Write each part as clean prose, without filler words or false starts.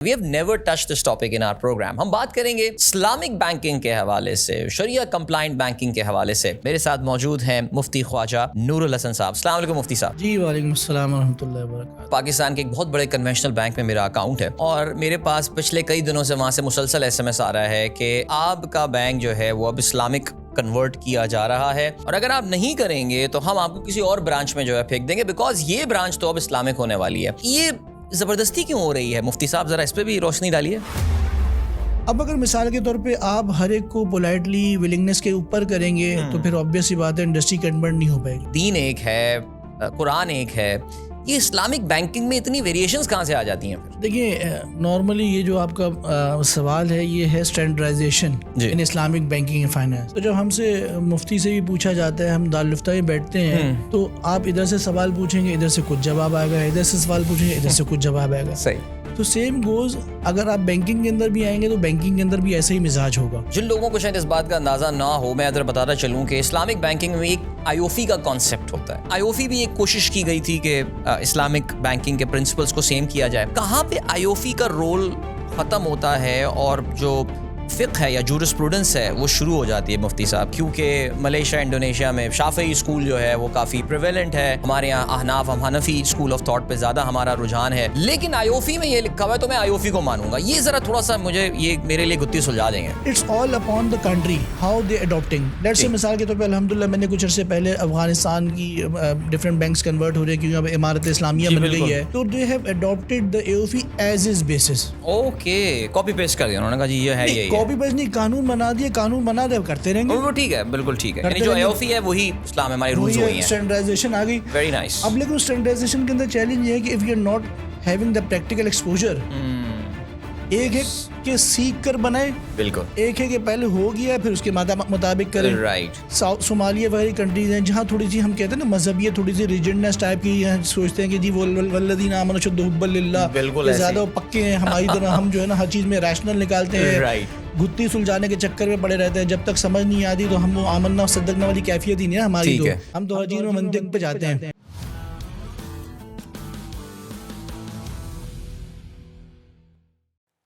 We have never touched this topic in our program. ہم بات کریں گے اسلامک بینکنگ کے حوالے سے، شریعہ کمپلائنٹ بینکنگ کے حوالے سے. میرے ساتھ موجود ہیں مفتی خواجہ نور الحسن صاحب. السلام علیکم مفتی صاحب. جی وعلیکم السلام ورحمۃ اللہ وبرکاتہ. پاکستان کے ایک بہت بڑے کنونشنل بینک میں میرا اکاؤنٹ ہے اور میرے پاس پچھلے کئی دنوں سے وہاں سے مسلسل SMS آ رہا ہے کہ آپ کا بینک جو ہے وہ اب اسلامک کنورٹ کیا جا رہا ہے اور اگر آپ نہیں کریں گے تو ہم آپ کو کسی اور برانچ میں جو ہے پھینک دیں گے بیکاز یہ برانچ تو اب اسلامک ہونے والی ہے. یہ زبردستی کیوں ہو رہی ہے مفتی صاحب؟ ذرا اس پہ بھی روشنی ڈالیے. اب اگر مثال کے طور پہ آپ ہر ایک کو پولائٹلی ولنگنس کے اوپر کریں گے تو پھر آبویس سی بات ہے انڈسٹری کنورٹ نہیں ہو پائے گی. دین ایک ہے، قرآن ایک ہے، یہ اسلامک بینکنگ میں اتنی ویریشنز کہاں سے آ جاتی ہیں پھر؟ دیکھیے نارملی یہ جو آپ کا سوال ہے یہ ہے standardisation in Islamic banking and finance. تو جب ہم سے مفتی سے بھی پوچھا جاتا ہے، ہم دارالفتہ میں بیٹھتے ہیں تو آپ ادھر سے سوال پوچھیں گے ادھر سے کچھ جواب آئے گا، ادھر سے سوال پوچھیں گے ادھر سے کچھ جواب آئے گا. صحیح. تو سیم گوز اگر آپ بینکنگ کے اندر بھی آئیں گے تو بینکنگ کے اندر بھی ایسا ہی مزاج ہوگا. جن لوگوں کو شاید اس بات کا اندازہ نہ ہو، میں ادھر بتاتا چلوں کہ اسلامک بینکنگ میں ایک IOFI کا کانسیپٹ ہوتا ہے. IOFI بھی ایک کوشش کی گئی تھی کہ اسلامک بینکنگ کے پرنسپلز کو سیم کیا جائے. کہاں پہ IOFI کا رول ختم ہوتا ہے اور جو فقہ ہے یا جورسپروڈنس ہے وہ شروع ہو جاتی ہے مفتی صاحب؟ کیونکہ ملیشیا، انڈونیشیا میں شافعی اسکول جو ہے وہ کافی پریویلنٹ ہے. ہمارے یہاں احناف، ہم حنفی اسکول آف تھاٹ پہ زیادہ ہمارا رجحان ہے. لیکن IOFI میں یہ لکھا ہوا ہے تو میں IOFI کو مانوں گا. یہ ذرا تھوڑا سا مجھے یہ میرے لیے گتی سلجھا دیں گے. It's all upon the country how they adapting. Let's say مثال کے طور پہ الحمدللہ میں نے کچھ عرصے پہلے افغانستان کی ڈفرینٹ بینکس کنورٹ ہو رہے ہیں کیونکہ اب عمارت اسلامیہ بن گئی ہے تو they have adapted the IOFI as is basis. Okay, copy paste کر دیا انہوں نے کہا جی یہ ہے یہی. کاپی پیسٹ نہیں، قانون بنا دیے، قانون بنا دے کرتے رہیں گے. وہ ٹھیک ہے، بالکل ٹھیک ہے. یعنی جو IOFI ہے وہی اسلام، ہماری رولز وہی ہیں. اسٹینڈرڈائزیشن آ گئی. Very nice. اب لیکن اسٹینڈرڈائزیشن کے اندر چیلنج یہ ہے کہ if you are not having the practical exposure, ایک ہے کہ سیکھ کر بنائے، بالکل، ایک ہے کہ پہلے ہو گیا پھر اس کے مطابق کریں. رائٹ. صومالیہ وغیرہ کنٹریز ہیں جہاں تھوڑی سی ہم کہتے ہیں نا مذہبیت، تھوڑی سی ریجنڈنس ٹائپ کی، سوچتے ہیں کہ جی والذین آمنوا اشد حبا للہ، بالکل زیادہ پکے ہیں ہماری طرح. ہم جو ہے نا ہر چیز میں ریشنل نکالتے ہیں. رائٹ. گھتی سلجھانے کے چکر میں پڑے رہتے ہیں. جب تک سمجھ نہیں آتی تو ہم وہ آمنا صدقنا والی کیفیت ہی نہیں ہے ہماری. تو ہم تو ہر چیز میں منطق پہ جاتے ہیں.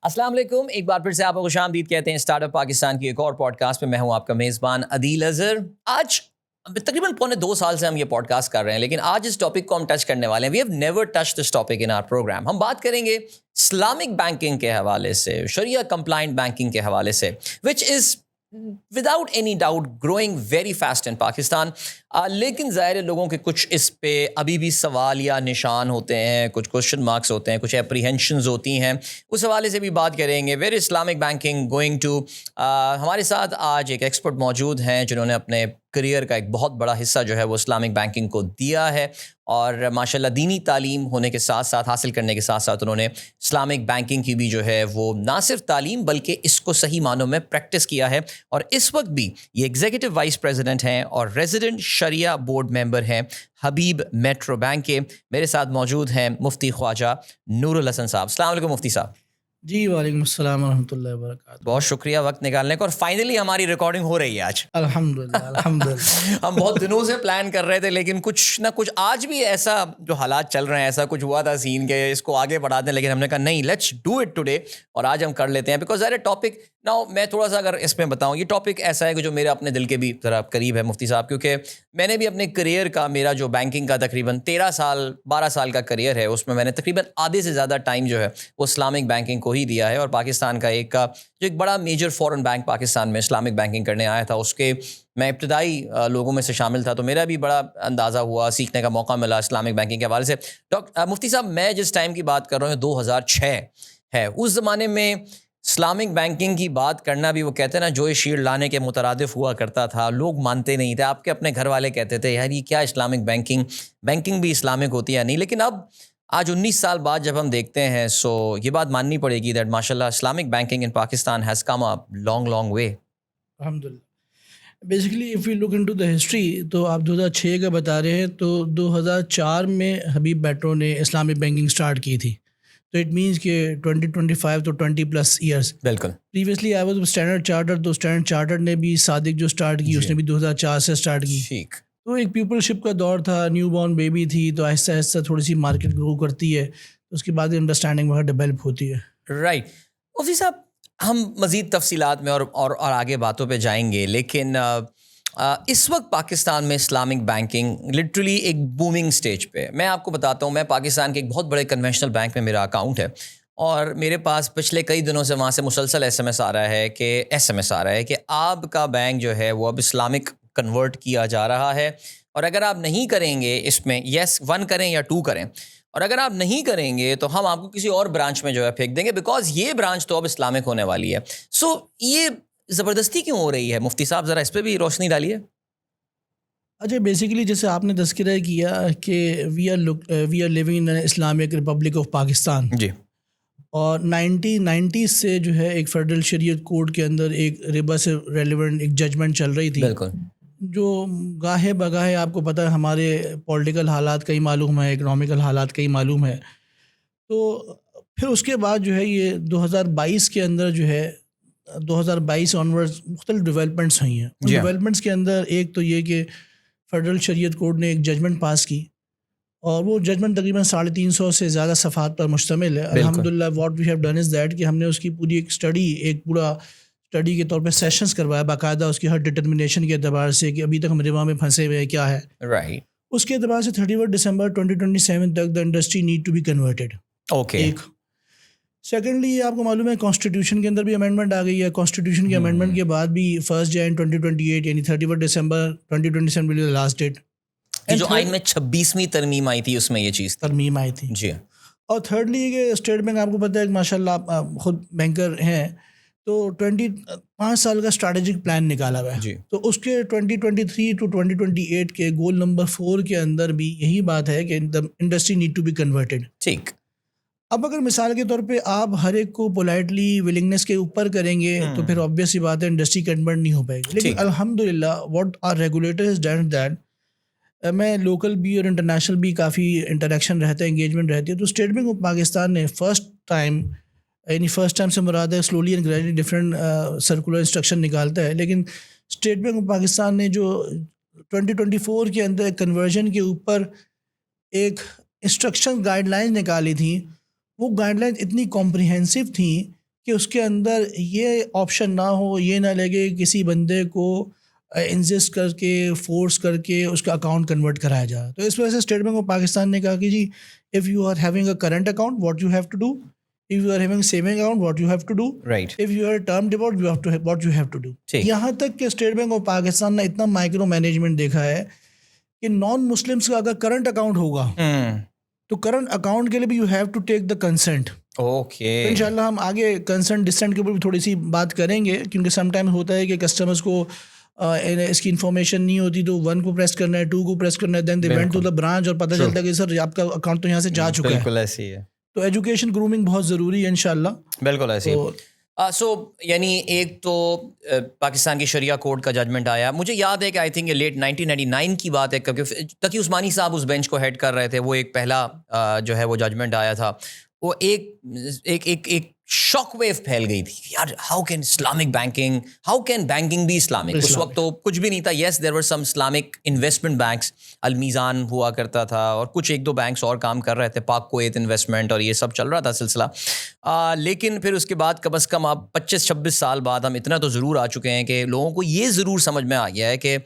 السلام علیکم، ایک بار پھر سے آپ کو خوش آمدید کہتے ہیں اسٹارٹ اپ پاکستان کی ایک اور پوڈ کاسٹ میں. میں ہوں آپ کا میزبان عدیل اظہر. آج تقریباً 2.25 سال سے ہم یہ پوڈ کاسٹ کر رہے ہیں لیکن آج اس ٹاپک کو ہم ٹچ کرنے والے ہیں. We have never touch this topic in our programme. ہم بات کریں گے اسلامک بینکنگ کے حوالے سے، شریعہ کمپلائنٹ بینکنگ کے حوالے سے، which is without any doubt growing very fast in Pakistan. لیکن ظاہر لوگوں کے کچھ اس پہ ابھی بھی سوال یا نشان ہوتے ہیں، کچھ کوشچن مارکس ہوتے ہیں، کچھ اپریہنشنز ہوتی ہیں. اس حوالے سے بھی بات کریں گے. Where is Islamic banking going to? ہمارے ساتھ آج ایک ایکسپرٹ موجود ہیں جنہوں نے اپنے کریئر کا ایک بہت بڑا حصہ جو ہے وہ اسلامک بینکنگ کو دیا ہے اور ماشاءاللہ دینی تعلیم ہونے کے ساتھ ساتھ، حاصل کرنے کے ساتھ ساتھ انہوں نے اسلامک بینکنگ کی بھی جو ہے وہ نہ صرف تعلیم بلکہ اس کو صحیح معنوں میں پریکٹس کیا ہے. اور اس وقت بھی یہ ایگزیکٹو وائس پریزیڈنٹ ہیں اور ریزیڈنٹ شریعہ بورڈ ممبر ہیں حبیب میٹرو بینک کے. میرے ساتھ موجود ہیں مفتی خواجہ نور الحسن صاحب. السلام علیکم مفتی صاحب. جی وعلیکم السلام ورحمۃ اللہ وبرکاتہ. بہت شکریہ وقت نکالنے کا. اور فائنلی ہماری ریکارڈنگ ہو رہی ہے آج. الحمدللہ الحمدللہ. ہم بہت دنوں سے پلان کر رہے تھے لیکن کچھ نہ کچھ آج بھی ایسا جو حالات چل رہے ہیں، ایسا کچھ ہوا تھا سین کہ اس کو آگے بڑھاتے ہیں، لیکن ہم نے کہا نہیں، لیٹس ڈو اٹ ٹوڈے. اور آج ہم کر لیتے ہیں بیکاز ذرا ٹاپک نا، میں تھوڑا سا اگر اس میں بتاؤں، یہ ٹاپک ایسا ہے کہ جو میرے اپنے دل کے بھی ذرا قریب ہے مفتی صاحب. کیونکہ میں نے بھی اپنے کریئر کا، میرا جو بینکنگ کا تقریباً 12 سال کا کریئر ہے، اس میں میں نے تقریباً آدھے سے زیادہ ٹائم جو ہے وہ اسلامک بینکنگ کو ہی دیا ہے. اور پاکستان کا جو ایک بڑا میجر فورن بینک پاکستان میں اسلامک بینکنگ کرنے آیا تھا، اس کے میں ابتدائی لوگوں میں سے شامل تھا. تو میرا بھی بڑا اندازہ ہوا، سیکھنے کا موقع ملا اسلامک بینکنگ کے حوالے سے. مفتی صاحب، میں جس ٹائم کی بات کر رہا ہوں 2006 ہے. اس زمانے میں اسلامک بینکنگ کی بات کرنا بھی، وہ کہتے ہیں نا جو شیر لانے کے مترادف ہوا کرتا تھا. لوگ مانتے نہیں تھے. آپ کے اپنے گھر والے کہتے تھے یار یہ کیا اسلامک بینکنگ بھی اسلامک ہوتی ہے نہیں. لیکن اب آج 19 سال بعد جب ہم دیکھتے ہیں سو یہ بات ماننی پڑے گی دیٹ ماشاءاللہ Islamic banking in Pakistan has come a long way. الحمدللہ. Basically if you look into the history تو آپ 2006 کا بتا رہے ہیں تو 2004 میں حبیب میٹرو نے اسلامک بینکنگ اسٹارٹ کی تھی. تو اٹ مینس کہ 2025 تو 20+ ایئرس. بالکل. Previously I was standard charter, تو اسٹینڈرڈ چارٹر نے بھی صادق جو اسٹارٹ کی اس نے بھی 2004 سے اسٹارٹ کی. ٹھیک. تو ایک پیپل شپ کا دور تھا، نیو بورن بیبی تھی، تو آہستہ آہستہ تھوڑی سی مارکیٹ گرو کرتی ہے، اس کے بعد انڈرسٹینڈنگ وہاں ڈیولپ ہوتی ہے. رائٹ. مفتی صاحب ہم مزید تفصیلات میں اور آگے باتوں پہ جائیں گے, لیکن اس وقت پاکستان میں اسلامک بینکنگ لٹرلی ایک بومنگ سٹیج پہ. میں آپ کو بتاتا ہوں, میں پاکستان کے ایک بہت بڑے کنونشنل بینک میں میرا اکاؤنٹ ہے, اور میرے پاس پچھلے کئی دنوں سے وہاں سے مسلسل ایس ایم ایس آ رہا ہے کہ آپ کا بینک جو ہے وہ اب اسلامک کنورٹ کیا جا رہا ہے, اور اگر آپ نہیں کریں گے اس میں یس 1 کریں یا 2 کریں, اور اگر آپ نہیں کریں گے تو ہم آپ کو کسی اور برانچ میں جو ہے پھینک دیں گے, بیکاز یہ برانچ تو اب اسلامک ہونے والی ہے. سو یہ زبردستی کیوں ہو رہی ہے مفتی صاحب, ذرا اس پہ بھی روشنی ڈالیے. اچھا, بیسیکلی جیسے آپ نے تذکرہ کیا کہ we are living in Islamic Republic of Pakistan, جی, اور 1990 سے جو ہے ایک فیڈرل شریعت کوڈ کے اندر ایک ربا سے ریلیونٹ ایک ججمنٹ چل رہی تھی, بالکل, جو گاہے بگاہے آپ کو پتہ ہے ہمارے پولیٹیکل حالات کئی معلوم ہے, اکنامیکل حالات کئی معلوم ہے. تو پھر اس کے بعد جو ہے یہ 2022 کے اندر جو ہے 2022 آنورڈ مختلف ڈیولپمنٹس ہوئی ہیں. ان ڈیولپمنٹس کے اندر ایک تو یہ کہ فیڈرل شریعت کورٹ نے ایک ججمنٹ پاس کی, اور وہ ججمنٹ تقریباً 350 سے زیادہ صفحات پر مشتمل ہے. الحمدللہ what we have done is that کہ ہم نے اس کی پوری ایک پورا اسٹڈی کے طور پہ سیشنز کروایا باقاعدہ, اس کی ہر ڈٹرمنیشن کے اعتبار سے کہ ابھی تک ہم ربا میں پھنسے ہوئے ہیں کیا ہے. رائٹ. اس کے اعتبار سے 31 دسمبر 2027 تک the industry need to be converted. Okay. ایک سیکنڈلی یہ آپ کو معلوم ہے کانسٹیٹیوشن کے اندر بھی امینڈمنٹ آ گئی ہے. کانسٹیٹیوشن کے امینڈمنٹ کے بعد بھی 1 جون 2028 یعنی 31 دسمبر 2027 will be the last date. جو آئین میں 26ویں ترمیم آئی تھی اس میں یہ چیز ترمیم آئی تھی. جی. اور تھرڈلی یہ کہ اسٹیٹ بینک آپ کو پتہ ہے کہ ماشاء اللہ آپ خود بینکر ہیں, تو 5 سال کا اسٹریٹجک پلان نکالا ہوا ہے. جی. تو اس کے 2023 ٹو 2028 کے گول نمبر 4 کے اندر بھی یہی بات ہے کہ industry need to be converted. ٹھیک. اب اگر مثال کے طور پہ آپ ہر ایک کو پولائٹلی ولنگنیس کے اوپر کریں گے تو پھر آبویس سی بات ہے انڈسٹری کنورٹ نہیں ہو پائے گی. لیکن الحمدللہ what our regulator has done that, میں لوکل بھی اور انٹرنیشنل بھی کافی انٹریکشن رہتا ہے, انگیجمنٹ رہتی ہے. تو اسٹیٹ بینک آف پاکستان نے فرسٹ ٹائم سے مراد ہے slowly and gradually different circular instruction نکالتا ہے, لیکن اسٹیٹ بینک آف پاکستان نے جو 2024 کے اندر کنورژن کے اوپر ایک انسٹرکشن گائیڈ لائن نکالی تھیں, وہ گائیڈ لائن اتنی کمپریہنسو تھیں کہ اس کے اندر یہ آپشن نہ ہو, یہ نہ لگے کسی بندے کو انزسٹ کر کے فورس کر کے اس کا اکاؤنٹ کنورٹ کرایا جائے. تو اس وجہ سے اسٹیٹ بینک آف پاکستان نے کہا کہ جی if you are having a current account what you have to do, if you are having saving account what you have to do, right, if you are term deposit what you have to do. یہاں تک کہ state Bank of Pakistan نے اتنا micro management دیکھا ہے کہ non Muslims کا اگر کرنٹ اکاؤنٹ ہوگا تو کرنٹ اکاؤنٹ کے لیے بھی you have to take the consent. Okay. ان شاء اللہ ہم آگے کنسنٹ ڈسنٹ کے اوپر بھی تھوڑی سی بات کریں گے, کیونکہ سم ٹائم ہوتا ہے کہ کسٹمرس کو اس کی انفارمیشن نہیں ہوتی, تو 1 کو پریس کرنا ہے, 2 کو پریس کرنا ہے, then they went to the branch اور پتہ چلتا ہے کہ سر آپ کا اکاؤنٹ تو یہاں سے جا چکا ہے. بالکل ایسی ہے. تو ایجوکیشن گرومنگ بہت ضروری ہے انشاءاللہ. بالکل ایسی ہے. سو یعنی ایک تو پاکستان کی شریعہ کورٹ کا ججمنٹ آیا, مجھے یاد ہے کہ آئی تھنک یہ لیٹ 1999 کی بات ہے, کیونکہ تقی عثمانی صاحب اس بینچ کو ہیڈ کر رہے تھے. وہ ایک پہلا جو ہے وہ ججمنٹ آیا تھا, وہ ایک شاک ویو پھیل گئی تھی یار, how can banking be Islamic. اس وقت تو کچھ بھی نہیں تھا. Yes there were some Islamic investment banks, Al Meezan ہوا کرتا تھا, اور کچھ 1-2 بینکس اور کام کر رہے تھے, پاک کویت انویسٹمنٹ, اور یہ سب چل رہا تھا سلسلہ. لیکن پھر اس کے بعد کم از کم آپ 25-26 سال بعد ہم اتنا تو ضرور آ چکے ہیں کہ لوگوں کو یہ ضرور سمجھ میں آ گیا ہے کہ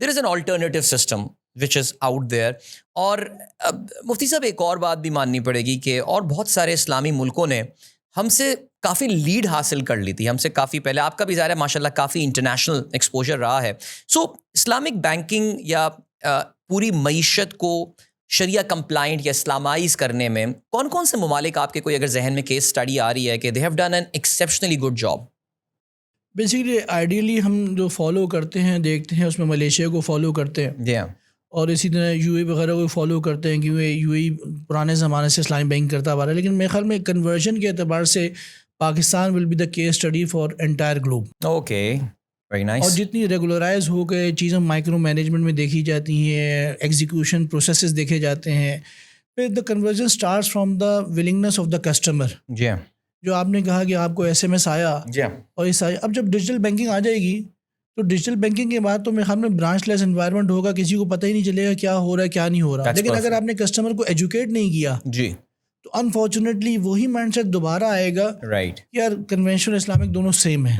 there is an alternative system which is out there. اور مفتی صاحب ایک اور بات بھی ماننی پڑے گی کہ اور بہت سارے اسلامی ملکوں نے ہم سے کافی لیڈ حاصل کر لی تھی, ہم سے کافی پہلے. آپ کا بھی ظاہر ہے ماشاء اللہ کافی انٹرنیشنل ایکسپوجر رہا ہے. سو اسلامک بینکنگ یا پوری معیشت کو شریعہ کمپلائنٹ یا اسلامائز کرنے میں کون کون سے ممالک آپ کے کوئی اگر ذہن میں کیس اسٹڈی آ رہی ہے کہ they have done an exceptionally good job? Basically ideally ہم جو فالو کرتے ہیں دیکھتے ہیں اس میں ملیشیا کو فالو کرتے ہیں, اور اسی طرح یو اے وغیرہ کو فالو کرتے ہیں, کیونکہ یو اے پرانے زمانے سے اسلامی بینک کرتا ہوا ہے. لیکن میرے خیال میں کنورژن کے اعتبار سے Pakistan will be the case study for entire globe. Okay, very nice. اور جتنی ریگولرائز ہو گئے چیزیں مائکرو مینجمنٹ میں دیکھی جاتی ہیں, ایگزیکیوشن پروسیسز دیکھے جاتے ہیں, پھر the conversion starts from the willingness of the customer. جی, جو آپ نے کہا کہ آپ کو ایس ایم ایس آیا اور اس آیا, اب جب ڈیجیٹل بینکنگ آ جائے گی تو ڈیجیٹل بینکنگ کے بعد تو میرے خیال میں برانچ لیس انوائرمنٹ ہوگا, کسی کو پتہ ہی نہیں چلے گا کیا ہو رہا ہے کیا نہیں ہو رہا. لیکن اگر آپ نے کسٹمر کو ایجوکیٹ نہیں کیا جی تو انفارچونیٹلی وہی مائنڈ سیٹ دوبارہ آئے گا رائٹ یار کنونشنل اسلامک دونوں سیم ہیں.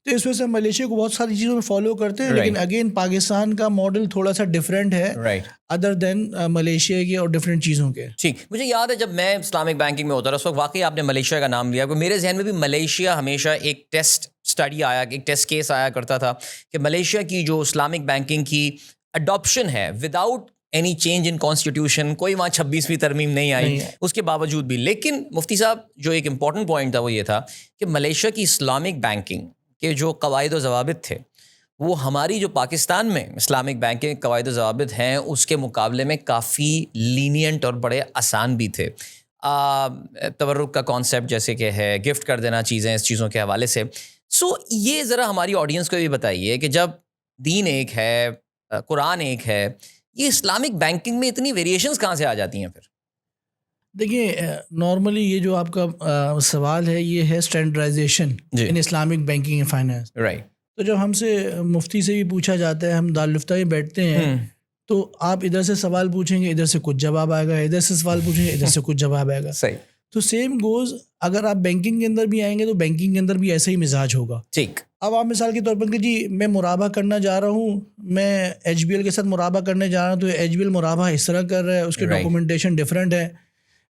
تو اس وجہ سے ملیشیا کو بہت ساری چیزوں میں فالو کرتے ہیں, لیکن اگین پاکستان کا ماڈل تھوڑا سا ڈفرینٹ ہے ادر دین ملیشیا کے اور ڈفرینٹ چیزوں کے. ٹھیک, مجھے یاد ہے جب میں اسلامک بینکنگ میں ہوتا رہا اس وقت واقعی آپ نے ملیشیا کا نام لیا, میرے ذہن میں بھی ملیشیا ہمیشہ ایک ٹیسٹ اسٹڈی آیا, ایک ٹیسٹ کیس آیا کرتا تھا کہ ملیشیا کی جو اسلامک بینکنگ کی اڈاپشن ہے without any change in constitution, کوئی وہاں 26ویں ترمیم نہیں آئی اس کے باوجود بھی. لیکن مفتی صاحب جو ایک امپورٹنٹ پوائنٹ تھا وہ یہ تھا کہ ملیشیا کی اسلامک بینکنگ کے جو قواعد و ضوابط تھے وہ ہماری جو پاکستان میں اسلامک بینکنگ قواعد و ضوابط ہیں اس کے مقابلے میں کافی لینینٹ اور بڑے آسان بھی تھے. تورک کا کانسیپٹ جیسے کہ ہے, گفٹ کر دینا چیزیں اس چیزوں کے حوالے سے. سو یہ ذرا ہماری آڈینس کو بھی بتائیے کہ جب دین ایک ہے, قرآن ایک ہے, یہ اسلامک بینکنگ میں اتنی ویریشنز کہاں سے آ جاتی ہیں پھر؟ دیکھیے نارملی یہ جو آپ کا سوال ہے یہ ہے standardisation in Islamic banking and finance. Right. تو جب ہم سے مفتی سے بھی پوچھا جاتا ہے, ہم دارالفتہ میں بیٹھتے ہیں تو آپ ادھر سے سوال پوچھیں گے ادھر سے کچھ جواب آئے گا, ادھر سے سوال پوچھیں گے ادھر سے کچھ جواب آئے گا. صحیح. تو سیم گوز اگر آپ بینکنگ کے اندر بھی آئیں گے تو بینکنگ کے اندر بھی ایسا ہی مزاج ہوگا. ٹھیک. اب آپ مثال کے طور پر کہ جی میں مرابہ کرنا جا رہا ہوں, میں ایچ بی ایل کے ساتھ مرابہ کرنے جا رہا ہوں, تو ایچ بی ایل مرابہ اس طرح کر رہا ہے, اس کے ڈاکومنٹیشن ڈفرینٹ ہے.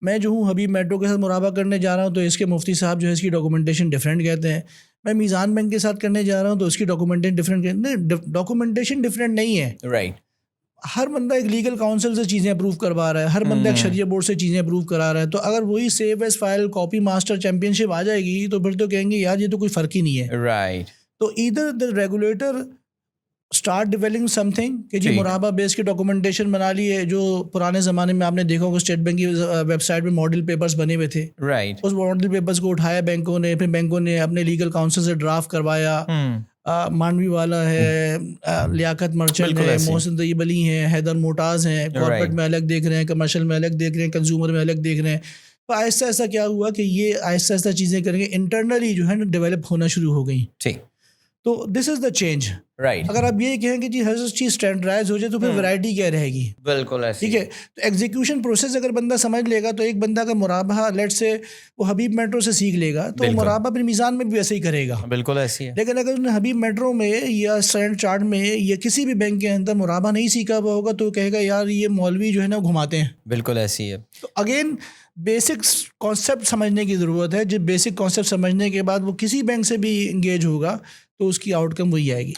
میں جو ہوں حبیب میٹرو کے ساتھ مرابہ کرنے جا رہا ہوں تو اس کے مفتی صاحب جو ہے اس کی ڈاکومنٹیشن ڈفرینٹ کہتے ہیں. میں میزان بینک کے ساتھ کرنے جا رہا ہوں تو اس کی ڈاکومنٹیشن ڈفرینٹ کہتے ہیں. ڈاکومنٹیشن ڈفرینٹ نہیں ہے. رائٹ. ہر بندہ ایک لیگل کاؤنسل سے چیزیں اپروو کروا رہا ہے, ہر بندہ ایک شریعہ بورڈ سے چیزیں اپروو کرا رہا ہے. تو اگر وہی save as file copy master championship آ جائے گی تو پھر تو کہیں گے یار یہ تو کوئی فرق ہی نہیں ہے. رائٹ. تو ادھر the regulator start developing something کہ جی مرابہ بیس کے ڈاکومنٹیشن بنا لی ہے. جو پرانے زمانے میں آپ نے دیکھا ہوگا اسٹیٹ بینک کی ویب سائٹ پہ ماڈل پیپرز بنے ہوئے تھے. رائٹ. اس ماڈل پیپرز کو اٹھایا بینکوں نے, پھر بینکوں نے اپنے لیگل کاؤنسل سے ڈرافٹ کروایا. مانوی والا ہے, لیاقت مرچنٹ ہے, محسن طیب علی ہیں, حیدر موٹاز ہیں, کارپوریٹ میں الگ دیکھ رہے ہیں, کمرشل میں الگ دیکھ رہے ہیں, کنزیومر میں الگ دیکھ رہے ہیں. تو آہستہ آہستہ کیا ہوا کہ یہ آہستہ آہستہ چیزیں کریں گے انٹرنلی جو ہے نا ڈیولپ ہونا شروع ہو گئیں. ٹھیک. تو this is the change. Right. اگر آپ یہ کہیں کہ جی ہر چیز اسٹینڈرڈائز ہو جائے تو پھر ورائٹی کیا رہے گی. بالکل ایسے. ٹھیک ہے. تو ایگزیکیوشن پروسیس اگر بندہ سمجھ لے گا تو ایک بندہ کا مرابہ لیٹ سے وہ حبیب میٹرو سے سیکھ لے گا تو مرابہ پھر میزان میں بھی ویسے ہی کرے گا. بالکل ایسی ہے. لیکن اگر اس نے حبیب میٹرو میں یا اسٹینڈرڈ چارٹ میں یا کسی بھی بینک کے اندر مرابہ نہیں سیکھا ہوا ہوگا تو کہے گا یار یہ مولوی جو ہے نا گھماتے ہیں. بالکل ایسی ہے. تو اگین بیسک کانسیپٹ سمجھنے کی ضرورت ہے. جب بیسک کانسیپٹ سمجھنے کے بعد وہ کسی بینک سے بھی انگیج ہوگا تو اس کی آؤٹ کم وہی آئے گی.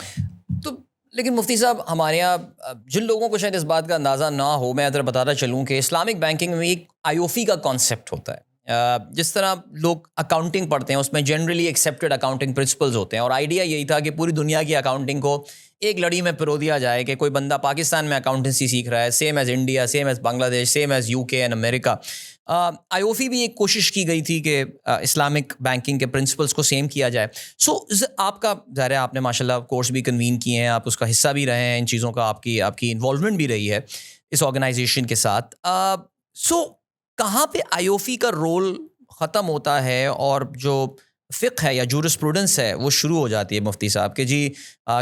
تو لیکن مفتی صاحب ہمارے یہاں جن لوگوں کو شاید اس بات کا اندازہ نہ ہو, میں ذرا بتاتا چلوں کہ اسلامک بینکنگ میں ایک آئی او فی کا کانسیپٹ ہوتا ہے. جس طرح لوگ اکاؤنٹنگ پڑھتے ہیں اس میں جنرلی ایکسیپٹڈ اکاؤنٹنگ پرنسپلز ہوتے ہیں, اور آئیڈیا یہی تھا کہ پوری دنیا کی اکاؤنٹنگ کو ایک لڑی میں پرو دیا جائے کہ کوئی بندہ پاکستان میں اکاؤنٹنسی سیکھ رہا ہے, same as India, same as Bangladesh, same as U K and America. AAOIFI بھی ایک کوشش کی گئی تھی کہ اسلامک بینکنگ کے پرنسپلس کو سیم کیا جائے. سو آپ کا ظاہر ہے آپ نے ماشاء اللہ کورس بھی کنوین کیے ہیں, آپ اس کا حصہ بھی رہے ہیں, ان چیزوں کا آپ کی انوالومنٹ بھی رہی ہے اس آرگنائزیشن کے ساتھ. سو کہاں پہ آئی او فی کا رول ختم ہوتا ہے اور جو فقہ ہے یا جورسپروڈنس ہے وہ شروع ہو جاتی ہے مفتی صاحب کہ جی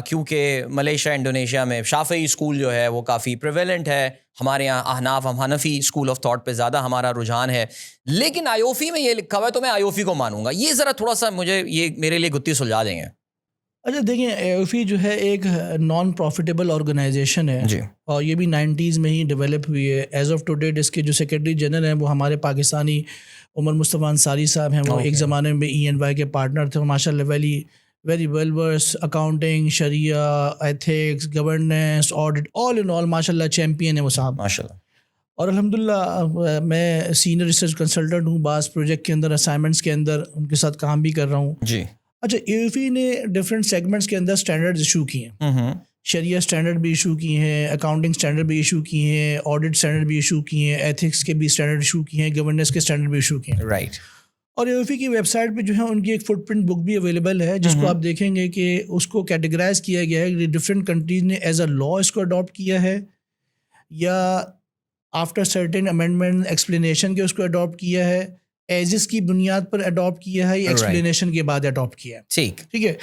کیونکہ ملیشیا انڈونیشیا میں شافعی اسکول جو ہے وہ کافی پریویلنٹ ہے, ہمارے یہاں احناف ہم حنفی اسکول آف تھاٹ پہ زیادہ ہمارا رجحان ہے, لیکن آئی او فی میں یہ لکھا ہوا ہے تو میں آئی او فی کو مانوں گا. یہ ذرا تھوڑا سا مجھے یہ میرے لیے گتی سلجھا دیں گے. اچھا دیکھیں آئی او فی جو ہے ایک نان پروفیٹیبل آرگنائزیشن ہے جی, اور یہ بھی 90s میں ہی ڈیولپ ہوئی ہے. ایز آف ٹو ڈیٹ اس کے جو سیکرٹری جنرل ہیں وہ ہمارے پاکستانی عمر مصطفیٰ انصاری صاحب ہیں. وہ ایک زمانے میں EY کے پارٹنر تھے. ماشاء اللہ very well verse accounting, Shariah, ethics, governance, audit, all in آل ماشاء اللہ چیمپئن ہیں وہ صاحب ماشاء اللہ. اور الحمدللہ میں سینئر ریسرچ کنسلٹنٹ ہوں. بعض پروجیکٹ کے اندر اسائنمنٹس کے اندر ان کے ساتھ کام بھی کر رہا ہوں جی. اچھا اے فی نے ڈفرینٹ سیگمنٹس کے اندر اسٹینڈرڈز ایشو کیے ہیں. شریعہ اسٹینڈرڈ بھی ایشو کیے ہیں, اکاؤنٹنگ اسٹینڈرڈ بھی ایشو کیے ہیں, آڈٹ اسٹینڈرڈ بھی ایشو کیے ہیں, ایتھکس کے بھی اسٹینڈرڈ ایشو کیے ہیں, گورننس کے اسٹینڈرڈ بھی ایشو کیے ہیں. رائٹ. اور اے فی کی ویب سائٹ پہ جو ہے ان کی ایک فٹ پرنٹ بک بھی اویلیبل ہے جس کو آپ دیکھیں گے کہ اس کو کیٹیگرائز کیا گیا ہے کہ ڈفرینٹ کنٹریز نے ایز اے لا اس کو اڈاپٹ کیا ہے یا آفٹر سرٹن امینڈمنٹ ایکسپلینیشن کے اس کو اڈاپٹ کیا ہے, ایجز کی بنیاد پر اڈاپٹ کیا ہے یا ایکسپلینیشن کے بعد اڈاپٹ کیا ہے. ٹھیک ہے.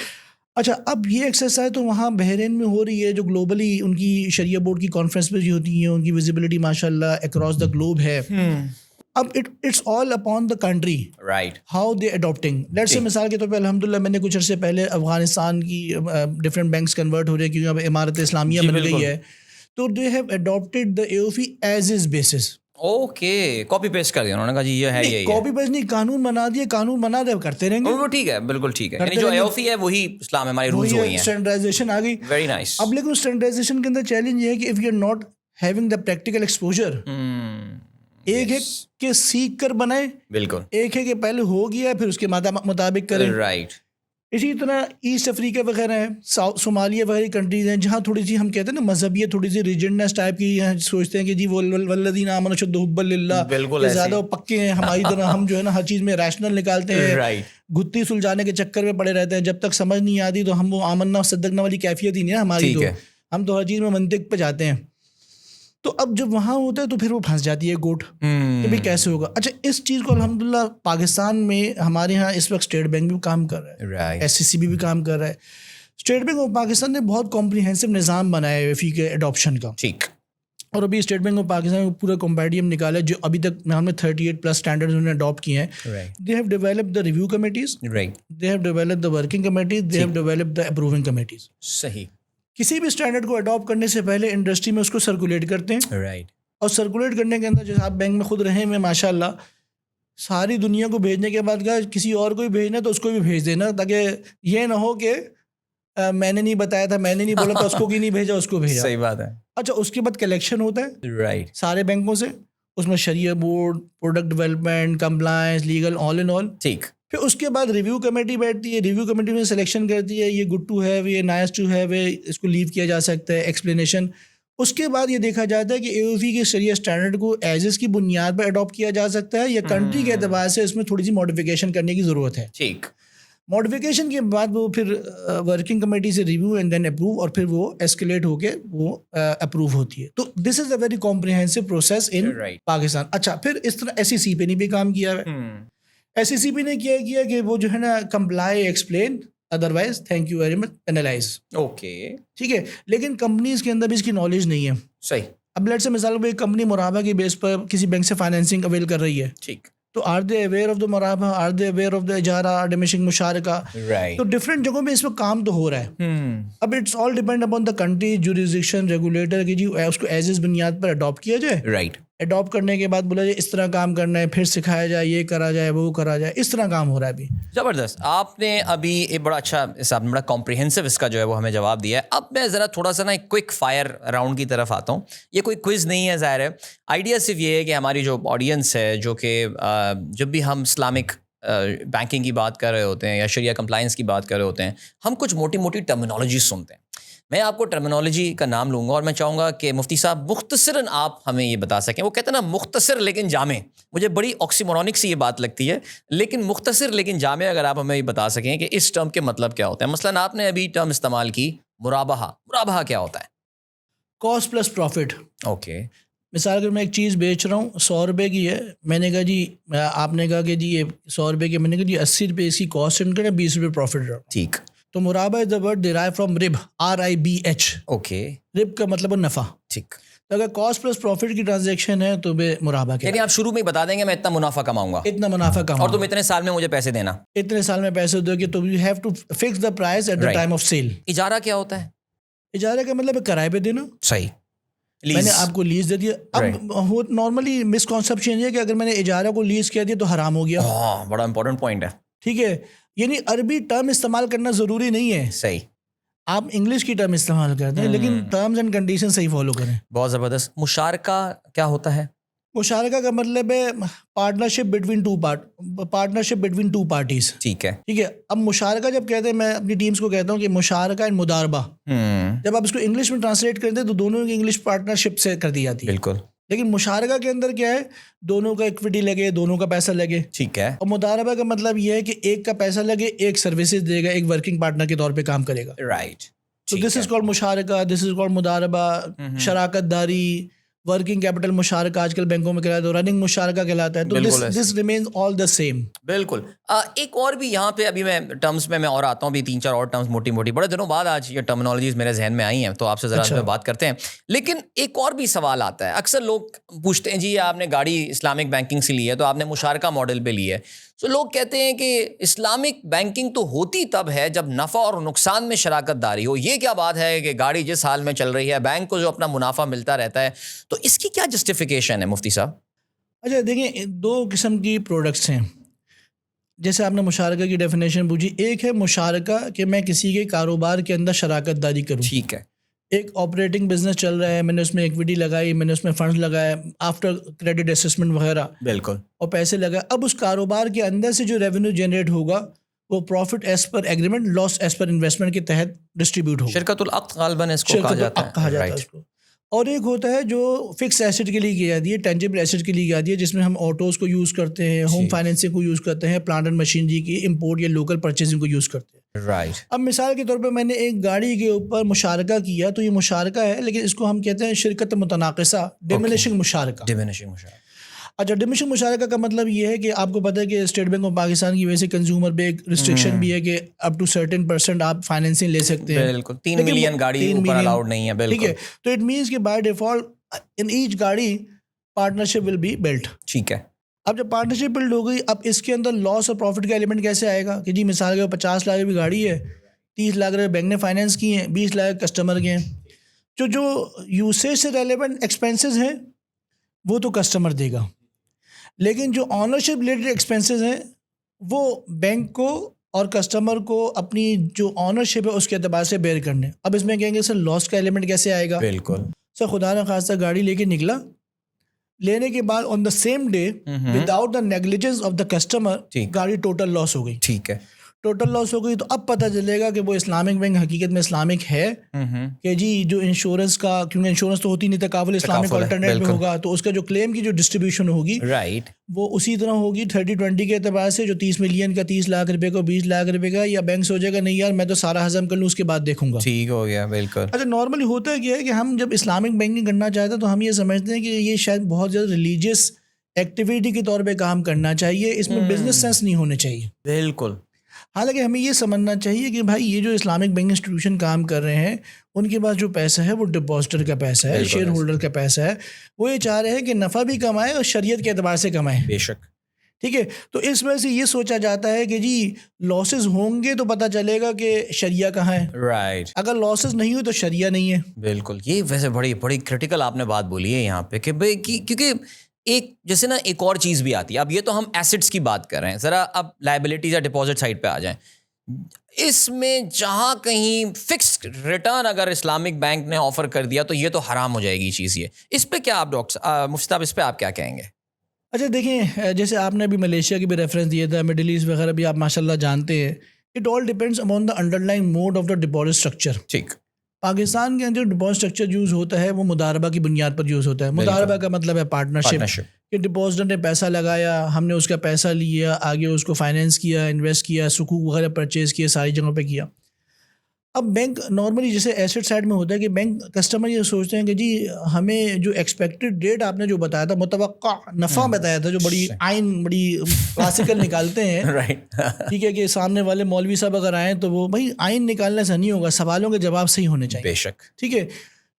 اچھا اب یہ ایکسرسائز تو وہاں بحرین میں ہو رہی ہے جو گلوبلی ان کی شریعہ بورڈ کی کانفرنس پہ جو ہوتی ہیں ان کی ویزیبلٹی ماشاء اللہ اکراس دا گلوب ہے. اب it's all upon the country right how they adapting. Let's say مثال کے طور پہ الحمدللہ میں نے کچھ عرصے پہلے افغانستان کی ڈفرینٹ بینکس کنورٹ ہو رہے ہیں کیونکہ اب عمارت اسلامیہ بن گئی ہے, تو they have adapted the AOF as is basis. Okay, copy paste کر دیا انہوں نے کہا جی یہ ہے, یہی کاپی پیسٹ نہیں, قانون بنا دیے, قانون بنا دے کرتے رہیں گے. وہ ٹھیک ہے, بالکل ٹھیک ہے, یعنی جو AOF ہے وہی اسلام میں ہمارے رولز ہوئی ہیں, اسٹینڈرڈائزیشن آ گئی. Very nice. اب لیکن اسٹینڈرڈائزیشن کے اندر چیلنج یہ ہے کہ if you are not having the practical exposure, ایک ہے کہ سیکھ کر بنائے, بالکل, ایک ہے کہ پہلے ہو گیا پھر اس کے مطابق کریں. رائٹ. اسی طرح ایسٹ افریقہ وغیرہ ہیں, صومالیہ وغیرہ کنٹریز ہیں جہاں تھوڑی سی ہم کہتے ہیں نا مذہبیت, تھوڑی سی ریجنڈنس ٹائپ کی, سوچتے ہیں کہ جی والذین آمنوا اشد حبا للہ, بالکل زیادہ پکے ہیں ہماری طرح, ہم جو ہے نا ہر چیز میں ریشنل نکالتے ہیں, گتی سلجھانے کے چکر میں پڑے رہتے ہیں, جب تک سمجھ نہیں آتی تو ہم وہ آمنا صدقنا والی کیفیت ہی نہیں ہے ہماری, تو ہم تو ہر چیز میں منطق پہ جاتے ہیں. تو اب جب وہاں ہوتا ہے تو پھر وہ پھنس جاتی ہے گوٹ کہ بھائی کیسے ہوگا. اچھا, اس چیز کو الحمدللہ پاکستان میں ہمارے یہاں اس وقت اسٹیٹ بینک بھی کام کر رہا ہے, SCCB بھی کام کر رہا ہے. اسٹیٹ بینک آف پاکستان نے بہت کمپریہنسو نظام بنایا ہے فی کے اڈاپشن کا, ٹھیک, اور ابھی اسٹیٹ بینک آف پاکستان میں پورا کمپیڈیم نکالا ہے جو ابھی تک ہم نے 38+ اسٹینڈرڈ انہوں نے اڈاپٹ کیے ہیں. They have developed the review committees, they have developed the working committees, they have developed the approving committees. صحیح. کسی بھی اسٹینڈرڈ کو اڈاپٹ کرنے سے پہلے انڈسٹری میں اس کو سرکولیٹ کرتے ہیں, رائٹ, اور سرکولیٹ کرنے کے اندر جیسے آپ بینک میں خود رہے ہیں ماشاء اللہ, ساری دنیا کو بھیجنے کے بعد کہا کسی اور کو بھی بھیجنا تو اس کو بھی بھیج دینا, تاکہ یہ نہ ہو کہ میں نے نہیں بتایا تھا, میں نے نہیں بولا تھا, اس کو کی نہیں بھیجا, اس کو بھیجا. صحیح بات ہے. اچھا, اس کے بعد کلیکشن ہوتا ہے, رائٹ, سارے بینکوں سے, اس میں شریعہ board, product development, compliance, legal, all in all, ٹھیک. پھر اس کے بعد ریویو کمیٹی بیٹھتی ہے, ریویو کمیٹی میں سلیکشن کرتی ہے, یہ گڈ ٹو ہیو, یہ نائس ٹو ہیو, اس کو لیو کیا جا سکتا ہے, ایکسپلینیشن. اس کے بعد یہ دیکھا جاتا ہے کہ AOF کے شریعہ اسٹینڈرڈ کو ایز اس کی بنیاد پر اڈاپٹ کیا جا سکتا ہے یا کنٹری کے اعتبار سے اس میں تھوڑی سی ماڈیفیکیشن کرنے کی ضرورت ہے, ٹھیک. ماڈیفیکیشن کے بعد وہ پھر ورکنگ کمیٹی سے ریویو اینڈ دین اپروو, اور پھر وہ ایسکیلیٹ ہو کے وہ اپروو ہوتی ہے. تو this is a very comprehensive process in Pakistan. اچھا, پھر اس طرح SEC پہ نہیں بھی کام کیا ہے. SEC نے کیا کیا کہ وہ جو ہے نا comply, explain, otherwise thank you very much, analyse. Okay, ٹھیک ہے, لیکن کمپنیز کے اندر بھی اس کی نالج نہیں ہے. صحیح. اب لیٹ سے مثال ایک کمپنی مراحبہ کی بیس پر کسی بینک سے فائنینسنگ اویل کر رہی ہے, ٹھیک, تو are they aware of the مراحبہ, are they aware of the اجارہ, ڈیمشنگ, مشارکہ, تو ڈفرینٹ جگہوں میں اس میں کام تو ہو رہا ہے. اب it's all depend upon the country, jurisdiction, regulator کی جی اس کو ایز از بنیاد پر اڈاپٹ کیا جائے, رائٹ. اڈاپٹ کرنے کے بعد بولا جائے اس طرح کام کرنا ہے, پھر سکھایا جائے, یہ کرا جائے, وہ کرا جائے, اس طرح کام ہو رہا ہے ابھی. زبردست. آپ نے ابھی ایک بڑا اچھا حساب, بڑا کمپریہنسو اس کا جو ہے وہ ہمیں جواب دیا ہے. اب میں ذرا تھوڑا سا نا ایک کوئک فائر راؤنڈ کی طرف آتا ہوں. یہ کوئی کوئز نہیں ہے, ظاہر ہے. آئیڈیا صرف یہ ہے کہ ہماری جو آڈینس ہے, جو کہ جب بھی ہم اسلامک بینکنگ کی بات کر رہے ہوتے ہیں یا شریعہ کمپلائنس کی بات کر رہے ہوتے ہیں, ہم کچھ موٹی موٹی ٹرمینالوجی سنتے ہیں. میں آپ کو ٹرمینالوجی کا نام لوں گا اور میں چاہوں گا کہ مفتی صاحب مختصراً آپ ہمیں یہ بتا سکیں. وہ کہتے ہیں نا مختصر لیکن جامع, مجھے بڑی آکسیمورونک سی یہ بات لگتی ہے, لیکن مختصر لیکن جامع اگر آپ ہمیں یہ بتا سکیں کہ اس ٹرم کے مطلب کیا ہوتا ہے. مثلاً آپ نے ابھی ٹرم استعمال کی مرابحہ. مرابحہ کیا ہوتا ہے؟ Cost plus profit. اوکے, مثال اگر میں ایک چیز بیچ رہا ہوں 100 روپے کی ہے, میں نے کہا جی, آپ نے کہا کہ جی یہ 100 روپے کی, میں نے کہا جی 80 روپے اس کی کاسٹ سینڈ کریں, 20 روپے پروفٹ رہا, ٹھیک. تو مرابحہ از دا ورڈ ڈیرائیو فرام رب, RIBH. اوکے, رب کا مطلب ہے نفع, ٹھیک. تو اگر کاسٹ پلس پروفٹ کی ٹرانزیکشن ہے تو بے مرابحہ کے, یعنی آپ شروع میں بتا دیں گے میں اتنا منافع کماؤں گا, اتنا منافع کماؤں, اور تم اتنے سال میں مجھے پیسے دینا, اتنے سال میں پیسے دو گے, تو you have to fix the price at the time of sale. اجارہ کیا ہوتا ہے؟ اجارہ کا مطلب ہے کرائے پہ دینا. صحیح, میں نے آپ کو لیز دے دیا. اب نارملی مسکنسیپشن یہ ہے کہ اگر میں نے اجارہ کو لیز کہہ دیا تو حرام ہو گیا. بڑا امپورٹنٹ پوائنٹ ہے, ٹھیک ہے. یعنی عربی ٹرم استعمال کرنا ضروری نہیں ہے, صحیح, آپ انگلش کی ٹرم استعمال کرتے ہیں, لیکن ٹرمز اینڈ کنڈیشن صحیح فالو کریں. بہت زبردست. مشارکہ کیا ہوتا ہے؟ مشارکہ کا مطلب ہے پارٹنرشپ بٹوین ٹو پارٹیز, ٹھیک ہے, ٹھیک ہے. اب مشارکہ جب کہتے ہیں, میں اپنی ٹیمز کو کہتا ہوں کہ مشارکہ اینڈ مداربہ, جب آپ اس کو انگلش میں ٹرانسلیٹ کرتے ہیں تو دونوں کی انگلش پارٹنرشپ سے کر دی جاتی ہے, بالکل. لیکن مشارکہ کے اندر کیا ہے, دونوں کا ایکویٹی لگے, دونوں کا پیسہ لگے, ٹھیک ہے. اور مداربہ کا مطلب یہ ہے کہ ایک کا پیسہ لگے, ایک سروسز دے گا, ایک ورکنگ پارٹنر کے طور پہ کام کرے گا, right. So this is called مشارکہ, this is called مداربہ, شراکت داری, ورکنگ کیپٹل مشارکہ آج کل بینکوں میں کہلاتا ہے, رننگ مشارکہ کہلاتا ہے. تو دس ریمینز آل دا سیم. بالکل. ایک اور بھی یہاں پہ ابھی میں ٹرمز میں اور آتا ہوں, بھی 3-4 اور ٹرمز موٹی موٹی بڑے دنوں بعد آج یہ ٹرمنالوجیز میرے ذہن میں آئی ہیں, تو آپ سے ذرا اس میں بات کرتے ہیں. لیکن ایک اور بھی سوال آتا ہے, اکثر لوگ پوچھتے ہیں جی آپ نے گاڑی اسلامک بینکنگ سے لی ہے تو آپ نے مشارکہ ماڈل پہ لی ہے, تو لوگ کہتے ہیں کہ اسلامک بینکنگ تو ہوتی تب ہے جب نفع اور نقصان میں شراکت داری ہو. یہ کیا بات ہے کہ گاڑی جس حال میں چل رہی ہے بینک کو جو اپنا منافع ملتا رہتا ہے, تو اس کی کیا جسٹیفیکیشن ہے مفتی صاحب؟ اچھا دیکھیں, 2 قسم کی پروڈکٹس ہیں. جیسے آپ نے مشارکہ کی ڈیفینیشن پوچھی, ایک ہے مشارکہ کہ میں کسی کے کاروبار کے اندر شراکت داری کروں. ٹھیک ہے. ایک آپریٹنگ بزنس چل رہا ہے, میں نے اس میں ایکویٹی لگائی, میں نے اس میں فنڈز لگائے آفٹر کریڈٹ اسسمنٹ وغیرہ, بالکل, اور پیسے لگائے. اب اس کاروبار کے اندر سے جو ریونیو جنریٹ ہوگا وہ profit as per agreement, loss as per investment کے تحت ڈسٹریبیوٹ ہوگا. شرکت العقد غالباً اس کو کہا جاتا ہے اس کو. اور ایک ہوتا ہے جو فکس ایسٹ کے لیے کی جاتی ہے, ٹینجیبل ایسٹ کے لیے کی جاتی ہے, جس میں ہم آٹوز کو یوز کرتے ہیں, ہوم فائنینسنگ کو یوز کرتے ہیں, پلانٹ اینڈ مشینری کی امپورٹ یا لوکل پرچیزنگ کو یوز کرتے ہیں. رائٹ. اب مثال کے طور پہ میں نے ایک گاڑی کے اوپر مشارکہ کیا, تو یہ مشارکہ ہے, لیکن اس کو ہم کہتے ہیں شرکت متناقصہ, ڈیمینشنگ مشارکہ. ڈیمینشنگ مشارکہ. اچھا, ڈیمینشنگ مشارکہ کا مطلب یہ ہے کہ آپ کو پتہ ہے کہ اسٹیٹ بینک آف پاکستان کی وجہ سے کنزیومر پہ ایک ریسٹرکشن بھی ہے کہ اپ ٹو سرٹن % آپ فائنینسنگ لے سکتے ہیں. بالکل, 3 ملین گاڑی اوپر الاؤڈ نہیں ہے. بالکل, ٹھیک ہے. تو اٹ مینس کہ بائی ڈیفالٹ ان ایچ گاڑی پارٹنرشپ ول بی بلٹ. ٹھیک ہے. اب جب پارٹنرشپ بلڈ ہو گئی, اب اس کے اندر لاس اور پروفٹ کا ایلیمنٹ کیسے آئے گا کہ جی مثال کے 50 لاکھ کی گاڑی ہے, 30 لاکھ روپے بینک نے فائنینس کی ہیں, 20 لاکھ کسٹمر کے ہیں. جو یوسیج سے ریلیونٹ ایکسپینسز ہیں وہ تو کسٹمر دے گا, لیکن جو آنرشپ ریلیٹڈ ایکسپینسز ہیں وہ بینک کو اور کسٹمر کو اپنی جو آنرشپ ہے اس کے اعتبار سے بیئر کرنے. اب اس میں کہیں گے سر لاس کا ایلیمنٹ کیسے آئے گا؟ بالکل سر, خدا نہ خواستہ گاڑی لے کے نکلا, لینے کے بعد on the same day without the negligence of the customer گاڑی ٹوٹل لاس ہو گئی. ٹھیک ہے, ٹوٹل لاس ہو گئی, تو اب پتہ چلے گا کہ وہ اسلامک بینک حقیقت میں اسلامک ہے کہ جی جو انشورنس کا, کیونکہ انشورنس تو ہوتی نہیں, تکافل اسلامک آلٹرنیٹ میں ہوگا, تو اس کا جو کلیم کی جو ڈسٹریبیوشن ہوگی رائٹ, وہ اسی طرح ہوگی 30-20 کے اعتبار سے, جو 30 ملین کا 30 لاکھ روپے کو 20 لاکھ روپے کا, یا بینک سوچے گا نہیں یار میں تو سارا ہضم کر لوں اس کے بعد دیکھوں گا. ٹھیک ہو گیا. بالکل. اچھا, نارملی ہوتا ہے کیا ہے کہ ہم جب اسلامک بینکنگ کرنا چاہتے ہیں تو ہم یہ سمجھتے ہیں کہ یہ شاید بہت زیادہ ریلیجیس ایکٹیویٹی کے طور پہ کام کرنا چاہیے, اس میں بزنس سینس نہیں ہونے چاہیے. بالکل. حالانکہ ہمیں یہ سمجھنا چاہیے کہ بھائی یہ جو اسلامک بینک انسٹیٹیوشن کام کر رہے ہیں ان کے پاس جو پیسہ ہے وہ ڈپازٹر کا پیسہ ہے, شیئر ہولڈر کا پیسہ ہے, وہ یہ چاہ رہے ہیں کہ نفع بھی کمائے اور شریعت کے اعتبار سے کمائے. بے شک. ٹھیک ہے, تو اس وجہ سے یہ سوچا جاتا ہے کہ جی لاسز ہوں گے تو پتہ چلے گا کہ شریعہ کہاں ہے. رائٹ. اگر لاسز نہیں ہوئی تو شریعہ نہیں ہے. بالکل. یہ ویسے بڑی کرٹیکل آپ نے بات بولی ہے یہاں پہ کہ بھائی کیونکہ ایک جیسے نا ایک اور چیز بھی آتی ہے. اب یہ تو ہم ایسٹس کی بات کر رہے ہیں, ذرا اب لائبلٹیز یا ڈپازٹ سائڈ پہ آ جائیں. اس میں جہاں کہیں فکسڈ ریٹرن اگر اسلامک بینک نے آفر کر دیا تو یہ تو حرام ہو جائے گی چیز. یہ اس پہ کیا آپ ڈاکٹر مفتی صاحب اس پہ آپ کیا کہیں گے؟ اچھا دیکھیں, جیسے آپ نے ابھی ملیشیا کی بھی ریفرنس دیا تھا, مڈل ایسٹ وغیرہ بھی آپ ماشاء اللہ جانتے ہیں. It all depends upon the under line mode of the deposit structure. ٹھیک. پاکستان کے اندر ڈپازٹ اسٹرکچر یوز ہوتا ہے وہ مداربہ کی بنیاد پر یوز ہوتا ہے. مداربہ کا مطلب ہے پارٹنرشپ, کہ ڈپازٹر نے پیسہ لگایا, ہم نے اس کا پیسہ لیا, آگے اس کو فائنینس کیا, انویسٹ کیا, سکوک وغیرہ پرچیز کیا, ساری جگہوں پہ کیا. اب بینک نارملی جیسے ایسٹ سائڈ میں ہوتا ہے کہ بینک کسٹمر یہ سوچتے ہیں کہ جی ہمیں جو ایکسپیکٹڈ ریٹ آپ نے جو بتایا تھا, متوقع نفع بتایا تھا, جو بڑی کلاسیکل نکالتے ہیں, ٹھیک ہے, کہ سامنے والے مولوی صاحب اگر آئیں تو وہ بھائی آئین نکالنے سے نہیں ہوگا, سوالوں کے جواب صحیح ہونے چاہیے. بے شک. ٹھیک ہے,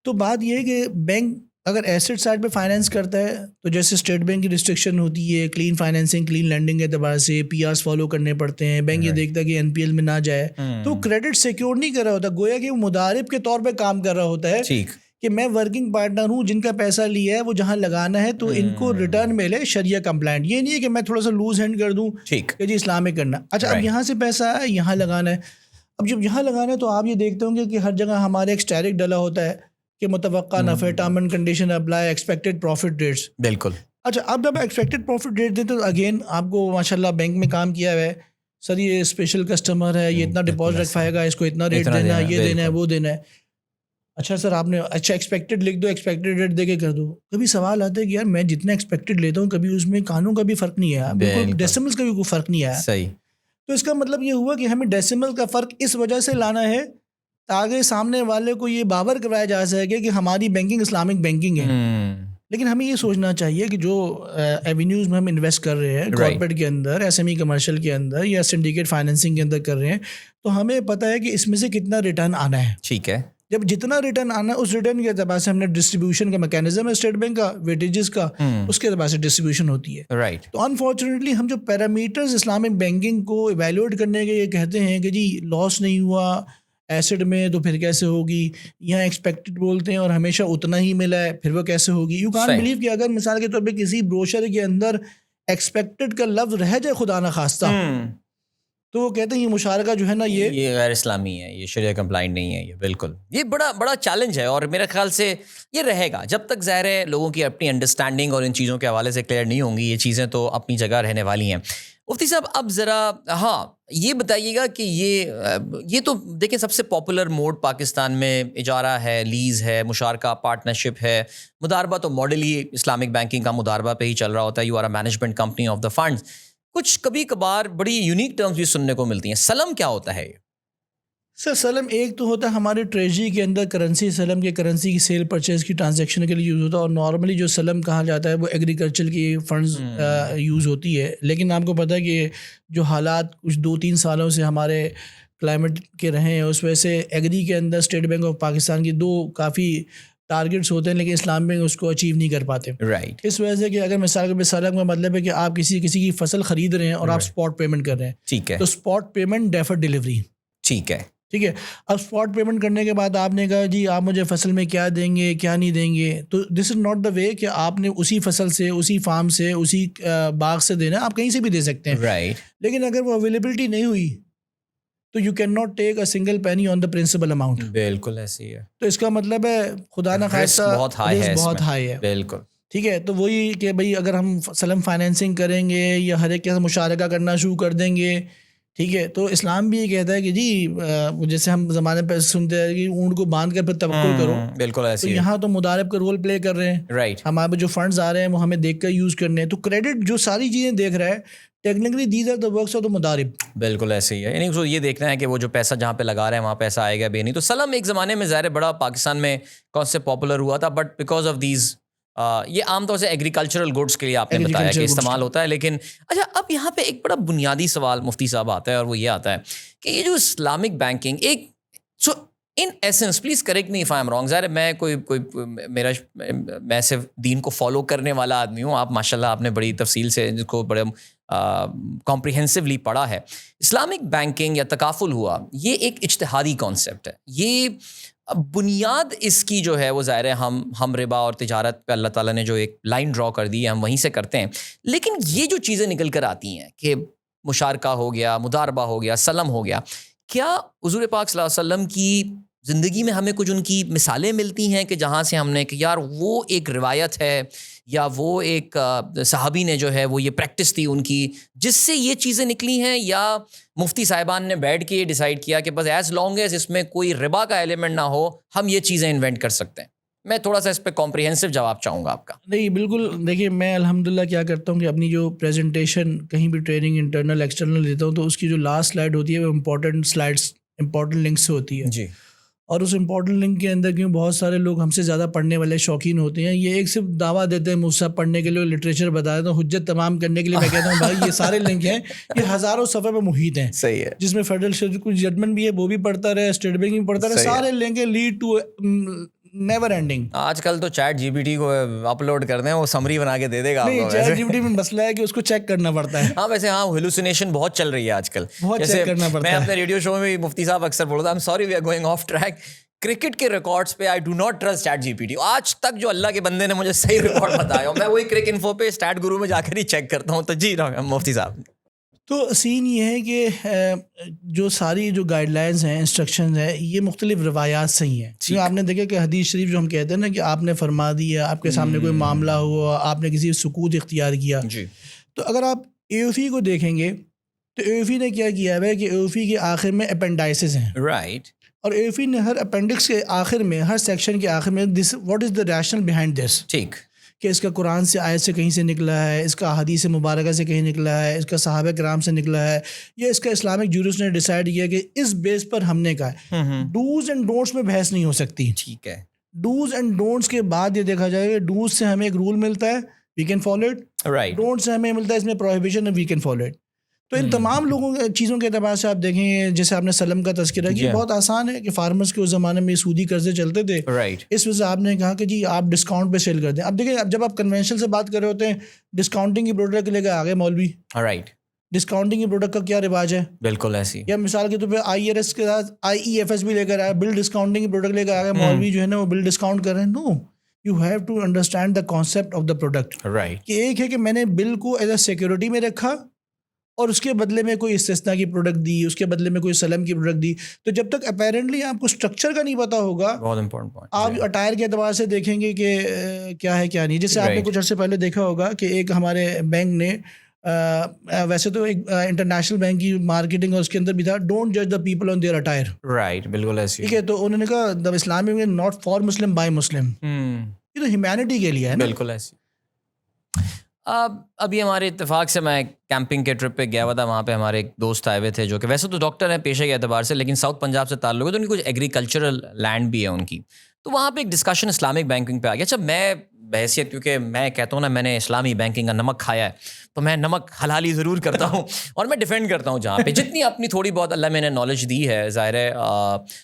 تو بات یہ ہے کہ بینک اگر ایسٹ سائڈ پہ فائنینس کرتا ہے تو جیسے اسٹیٹ بینک کی ریسٹرکشن ہوتی ہے, کلین فائنینسنگ, کلین لینڈنگ کے اعتبار سے پی آرس فالو کرنے پڑتے ہیں. بینک یہ دیکھتا ہے کہ این پی ایل میں نہ جائے, تو کریڈٹ سیکیور نہیں کر رہا ہوتا, گویا کہ وہ مدارب کے طور پہ کام کر رہا ہوتا ہے کہ میں ورکنگ پارٹنر ہوں, جن کا پیسہ لیا ہے وہ جہاں لگانا ہے تو ان کو ریٹرن ملے شریعہ کمپلائنٹ. یہ نہیں ہے کہ میں تھوڑا سا لوز ہینڈ کر دوں کہ جی اسلامک کرنا. اچھا, اب یہاں سے پیسہ آیا, یہاں لگانا ہے. اب جب یہاں لگانا ہے تو آپ یہ دیکھتے ہوں گے کہ ہر جگہ ہمارے ایک اسٹیرک ڈلا ہوتا ہے کہ متوقع نفع, term and condition apply, expected profit rates. بالکل. اچھا, اب جب ایکسپیکٹڈ پروفٹ ریٹ دیتے تو اگین آپ کو ماشاء اللہ بینک میں کام کیا ہوا ہے, سر یہ اسپیشل کسٹمر ہے, یہ اتنا ڈپازٹ رکھوائے گا, اس کو اتنا ریٹ دینا ہے, یہ دینا ہے, وہ دینا ہے. اچھا سر آپ نے اچھا ایکسپیکٹڈ لکھ دو, ایکسپیکٹڈ ریٹ دے کے کر دو. کبھی سوال آتا ہے کہ یار میں جتنا ایکسپیکٹڈ لیتا ہوں کبھی اس میں کانوں کا بھی فرق نہیں آیا, بالکل ڈیسیملز کا بھی کوئی فرق نہیں آیا. صحیح. تو اس کا مطلب یہ ہوا کہ ہمیں ڈیسیمل کا فرق اس وجہ سے لانا ہے تاکہ سامنے والے کو یہ باور کرایا جا سکے کہ ہماری بینکنگ اسلامک بینکنگ ہے. لیکن ہمیں یہ سوچنا چاہیے کہ جو ایونیوز میں ہم انویسٹ کر رہے ہیں کارپوریٹ کے اندر, ایس ایم ای کمرشل کے اندر یا سنڈیکیٹ فائنینسنگ کے اندر کر رہے ہیں, تو ہمیں پتہ ہے کہ اس میں سے کتنا ریٹرن آنا ہے. ٹھیک ہے. جب جتنا ریٹرن آنا ہے اس ریٹرن کے اعتبار سے ہم نے ڈسٹریبیوشن کا میکینزم ہے اسٹیٹ بینک کا, ویٹیجز کا, اس کے اعتبار سے ڈسٹریبیوشن ہوتی ہے. رائٹ. تو انفارچونیٹلی ہم جو پیرامیٹرز اسلامک بینکنگ کو ایویلویٹ کرنے کے یہ کہتے ہیں کہ جی لاس نہیں ہوا ایسڈ میں تو پھر کیسے ہوگی, یہاں ایکسپیکٹڈ بولتے ہیں اور ہمیشہ اتنا ہی ملا ہے پھر وہ کیسے ہوگی. یو کانٹ بلیو کہ اگر مثال کے طور پہ کسی بروشر کے اندر ایکسپیکٹڈ کا لفظ رہ جائے خدا نہ خواستہ, تو وہ کہتے ہیں یہ مشارکہ جو ہے نا یہ غیر اسلامی ہے, یہ شریعہ کمپلائنٹ نہیں ہے. یہ بالکل یہ بڑا چیلنج ہے, اور میرے خیال سے یہ رہے گا جب تک ظاہر ہے لوگوں کی اپنی انڈرسٹینڈنگ اور ان چیزوں کے حوالے سے کلیئر نہیں ہوں گی. یہ چیزیں تو اپنی جگہ رہنے والی ہیں. مفتی صاحب اب ذرا یہ بتائیے گا کہ یہ تو دیکھیں سب سے پاپولر موڈ پاکستان میں اجارہ ہے, لیز ہے, مشارکہ پارٹنرشپ ہے, مداربہ تو ماڈل ہی اسلامک بینکنگ کا مداربہ پہ ہی چل رہا ہوتا ہے. You are a management company of the funds. کچھ کبھی کبھار بڑی یونیک ٹرمز بھی سننے کو ملتی ہیں. سلم کیا ہوتا ہے؟ سر سلم ایک تو ہوتا ہے ہمارے ٹریجری کے اندر کرنسی, سلم کے کرنسی کی سیل پرچیز کی ٹرانزیکشن کے لیے یوز ہوتا ہے, اور نارملی جو سلم کہا جاتا ہے وہ ایگریکلچر کی فنڈز یوز ہوتی ہے. لیکن آپ کو پتہ ہے کہ جو حالات کچھ 2-3 سالوں سے ہمارے کلائمیٹ کے رہے ہیں اس وجہ سے ایگری کے اندر اسٹیٹ بینک آف پاکستان کی 2 کافی ٹارگیٹس ہوتے ہیں, لیکن اسلام بینک اس کو اچیو نہیں کر پاتے. رائٹ. اس وجہ سے کہ اگر مثال کے سلم کا مطلب ہے کہ آپ کسی کی فصل خرید رہے ہیں اور آپ اسپاٹ پیمنٹ کر رہے ہیں. ٹھیک ہے. تو اسپاٹ پیمنٹ ڈیفرڈ ڈیلیوری. ٹھیک ہے. ٹھیک ہے. اب اسپاٹ پیمنٹ کرنے کے بعد آپ نے کہا جی آپ مجھے فصل میں کیا دیں گے کیا نہیں دیں گے, تو دس از ناٹ دا وے کہ آپ نے اسی فصل سے, اسی فارم سے, اسی باغ سے دینا, آپ کہیں سے بھی دے سکتے ہیں. رائٹ. لیکن اگر وہ اویلیبلٹی نہیں ہوئی تو you can not take a single penny on the principal amount. بالکل ایسی ہے. تو اس کا مطلب ہے خدا نہ خواستہ بہت ہائی ہے. بالکل. ٹھیک ہے. تو وہی کہ بھائی اگر ہم سلم فائنینسنگ کریں گے یا ہر ایک کے ساتھ مشارکہ کرنا شروع کر دیں گے, ٹھیک ہے, تو اسلام بھی یہ کہتا ہے کہ جی جیسے ہم زمانے پہ سنتے ہیں کہ اونٹ کو باندھ کر پھر توکل کرو. بالکل ایسی. تو یہاں تو مدارب کا رول پلے کر رہے ہیں. رائٹ. ہمارے جو فنڈز آ رہے ہیں وہ ہمیں دیکھ کر یوز کرنے ہیں. تو کریڈٹ جو ساری چیزیں دیکھ رہا ہے technically these are the works of the مدارب. بالکل ایسے ہی ہے. یعنی یہ دیکھنا ہے کہ وہ جو پیسہ جہاں پہ لگا رہے ہیں وہاں پیسہ آئے گا بھی نہیں. تو سلم ایک زمانے میں ظاہر بڑا پاکستان میں کانسیپٹ پاپولر ہوا تھا, بٹ بیکاز آف دیز یہ عام طور سے ایگریکلچرل گڈس کے لیے آپ نے بتایا کہ استعمال ہوتا ہے. لیکن اچھا اب یہاں پہ ایک بڑا بنیادی سوال مفتی صاحب آتا ہے, اور وہ یہ آتا ہے کہ یہ جو اسلامک بینکنگ ایک so in essence please correct me if I am wrong, ظاہر میں میں صرف دین کو فالو کرنے والا آدمی ہوں, آپ ماشاء اللہ آپ نے بڑی تفصیل سے جس کو بڑے کمپریہنسولی پڑھا ہے. اسلامک بینکنگ یا تکافل ہوا یہ ایک اجتہادی کانسیپٹ ہے. یہ بنیاد اس کی جو ہے وہ ظاہر ہے ہم ربا اور تجارت پہ اللہ تعالیٰ نے جو ایک لائن ڈرا کر دی ہے ہم وہیں سے کرتے ہیں. لیکن یہ جو چیزیں نکل کر آتی ہیں کہ مشارکہ ہو گیا, مداربہ ہو گیا, سلم ہو گیا, کیا حضور پاک صلی اللہ علیہ وسلم کی زندگی میں ہمیں کچھ ان کی مثالیں ملتی ہیں کہ جہاں سے ہم نے کہ یار وہ ایک روایت ہے یا وہ ایک صحابی نے جو ہے وہ یہ پریکٹس تھی ان کی جس سے یہ چیزیں نکلی ہیں, یا مفتی صاحبان نے بیٹھ کے یہ ڈیسائیڈ کیا کہ بس ایز لانگ ایز اس میں کوئی ربا کا ایلیمنٹ نہ ہو ہم یہ چیزیں انوینٹ کر سکتے ہیں؟ میں تھوڑا سا اس پہ کمپریہنسو جواب چاہوں گا آپ کا. نہیں بالکل, دیکھیے میں الحمدللہ کیا کرتا ہوں کہ اپنی جو پریزنٹیشن کہیں بھی ٹریننگ انٹرنل ایکسٹرنل دیتا ہوں تو اس کی جو لاسٹ سلائڈ ہوتی ہے وہ امپورٹنٹ سلائڈس امپورٹنٹ لنکس سے ہوتی ہے. جی. اور اس امپورٹنٹ لنک کے اندر کیوں بہت سارے لوگ ہم سے زیادہ پڑھنے والے شوقین ہوتے ہیں, یہ ایک صرف دعویٰ دیتے ہیں مجھ سے پڑھنے کے لیے, لٹریچر بتا دیتا ہوں, حجت تمام کرنے کے لیے میں کہتا ہوں بھائی یہ سارے لنک ہیں, یہ ہزاروں صفحے پہ محیط ہیں. صحیح ہے. جس میں فیڈرل کچھ ججمنٹ بھی ہے وہ بھی پڑھتا رہے, اسٹیٹ بینک بھی پڑھتا رہے, سارے link lead to never ending. آج کل تو چیٹ جی پی ٹی کو اپلوڈ کر دیں وہ سمری بنا کے دے دے گا. نہیں, چیٹ جی پی ٹی میں مسئلہ ہے کہ اس کو چیک کرنا پڑتا ہے. ہاں ویسے ہاں ہیلوسینیشن بہت چل رہی ہے آج کل, بہت چیک کرنا پڑتا ہے. میں اپنے ریڈیو شو میں مفتی صاحب اکثر بولتا ہوں, sorry we are going off track. Cricket کے ریکارڈس پہ I do not trust ChatGPT. آج تک جو اللہ کے بندے نے مجھے صحیح ریکارڈ بتایا ہوں میں وہی کرک انفو پہ اسٹیٹ گرو میں جا کر ہی چیک کرتا ہوں. تو جی مفتی صاحب, تو سین یہ ہے کہ جو ساری جو گائیڈ لائنز ہیں, انسٹرکشنز ہیں, یہ مختلف روایات سے ہی ہیں. کیوں آپ نے دیکھا کہ حدیث شریف جو ہم کہتے ہیں نا کہ آپ نے فرما دیا, آپ کے سامنے کوئی معاملہ ہوا, آپ نے کسی سکوت اختیار کیا. جی. تو اگر آپ ایوفی کو دیکھیں گے تو ایوفی نے کیا کیا ہے کہ ایوفی کے آخر میں اپینڈائسز ہیں. رائٹ. اور ایوفی نے ہر اپینڈکس کے آخر میں, ہر سیکشن کے آخر میں this what is the rational behind this. ٹھیک. کہ اس کا قرآن سے آیت سے کہیں سے نکلا ہے, اس کا حدیث مبارکہ سے کہیں نکلا ہے, اس کا صحابہ کرام سے نکلا ہے, یا اس کا اسلامک جورس نے ڈیسائیڈ کیا کہ اس بیس پر ہم نے کہا ہے. ڈوز اینڈ ڈونٹس میں بحث نہیں ہو سکتی. ٹھیک ہے. ڈوز اینڈ ڈونٹس کے بعد یہ دیکھا جائے گا ڈوز سے ہمیں ایک رول ملتا ہے we can follow it, right, don't say ہمیں ملتا ہے اس میں پروہیبیشن ہے وی کین فالو اٹ. تو ان تمام لوگوں چیزوں کے اعتبار سے آپ دیکھیں, جیسے آپ نے سلم کا تذکرہ کیا, بہت آسان ہے کہ فارمرز کے اس زمانے میں سودی قرضے چلتے تھے, اس وجہ سے آپ نے کہا کہ جی آپ ڈسکاؤنٹ پہ سیل کر دیں. اب دیکھیں جب آپ کنونشنل سے بات کر رہے ہوتے ہیں ڈسکاؤنٹنگ کی پروڈکٹ لے کے آگے مولوی, رائٹ, ڈسکاؤنٹنگ کی پروڈکٹ کا کیا رواج ہے, بالکل ایسی, یا مثال کے طور پہ IRS کے ساتھ IEFS بھی لے کر آیا, بل ڈسکاؤنٹنگ کی پروڈکٹ لے کر آگے مولوی جو ہے نا وہ بل ڈسکاؤنٹ کر رہے ہیں. No, you have to understand the concept of the product, right, کہ ایک ہے کہ میں نے بل کو ایز اے سیکورٹی میں رکھا اور اس کے بدلے میں کوئی استثنا کی پروڈکٹ دی, اس کے بدلے میں کوئی سلم کی پروڈکٹ دی. تو جب تک اپیرنٹلی آپ کو اسٹرکچر کا نہیں پتا ہوگا, بہت امپورٹنٹ پوائنٹ, آپ اٹائر کے اعتبار سے دیکھیں گے کہ کیا ہے کیا نہیں. جیسے آپ نے کچھ عرصے پہلے دیکھا ہوگا کہ ایک ہمارے بینک نے, ویسے تو ایک انٹرنیشنل بینک کی مارکیٹنگ اور اس کے اندر بھی تھا ڈونٹ جج the people on their attire, right, بالکل ایسی, ٹھیک ہے. تو انہوں نے کہا دا اسلامی not for Muslim by Muslim, یہ تو ہیومینٹی کے لیے ہے نا, بالکل ایسی. ابھی ہمارے اتفاق سے میں کیمپنگ کے ٹرپ پہ گیا ہوا تھا, وہاں پہ ہمارے ایک دوست آئے ہوئے تھے جو کہ ویسے تو ڈاکٹر ہیں پیشے کے اعتبار سے, لیکن ساؤتھ پنجاب سے تعلق ہے, تو ان کی کچھ ایگریکلچرل لینڈ بھی ہے ان کی. تو وہاں پہ ایک ڈسکشن اسلامک بینکنگ پہ آ گیا. اچھا, میں بحیثیت کیونکہ میں کہتا ہوں نا میں نے اسلامی بینکنگ کا نمک کھایا ہے, تو میں نمک حلالی ضرور کرتا ہوں اور میں ڈیفینڈ کرتا ہوں جہاں پہ جتنی اپنی تھوڑی بہت اللہ میں نے نالج دی ہے, ظاہر ہے.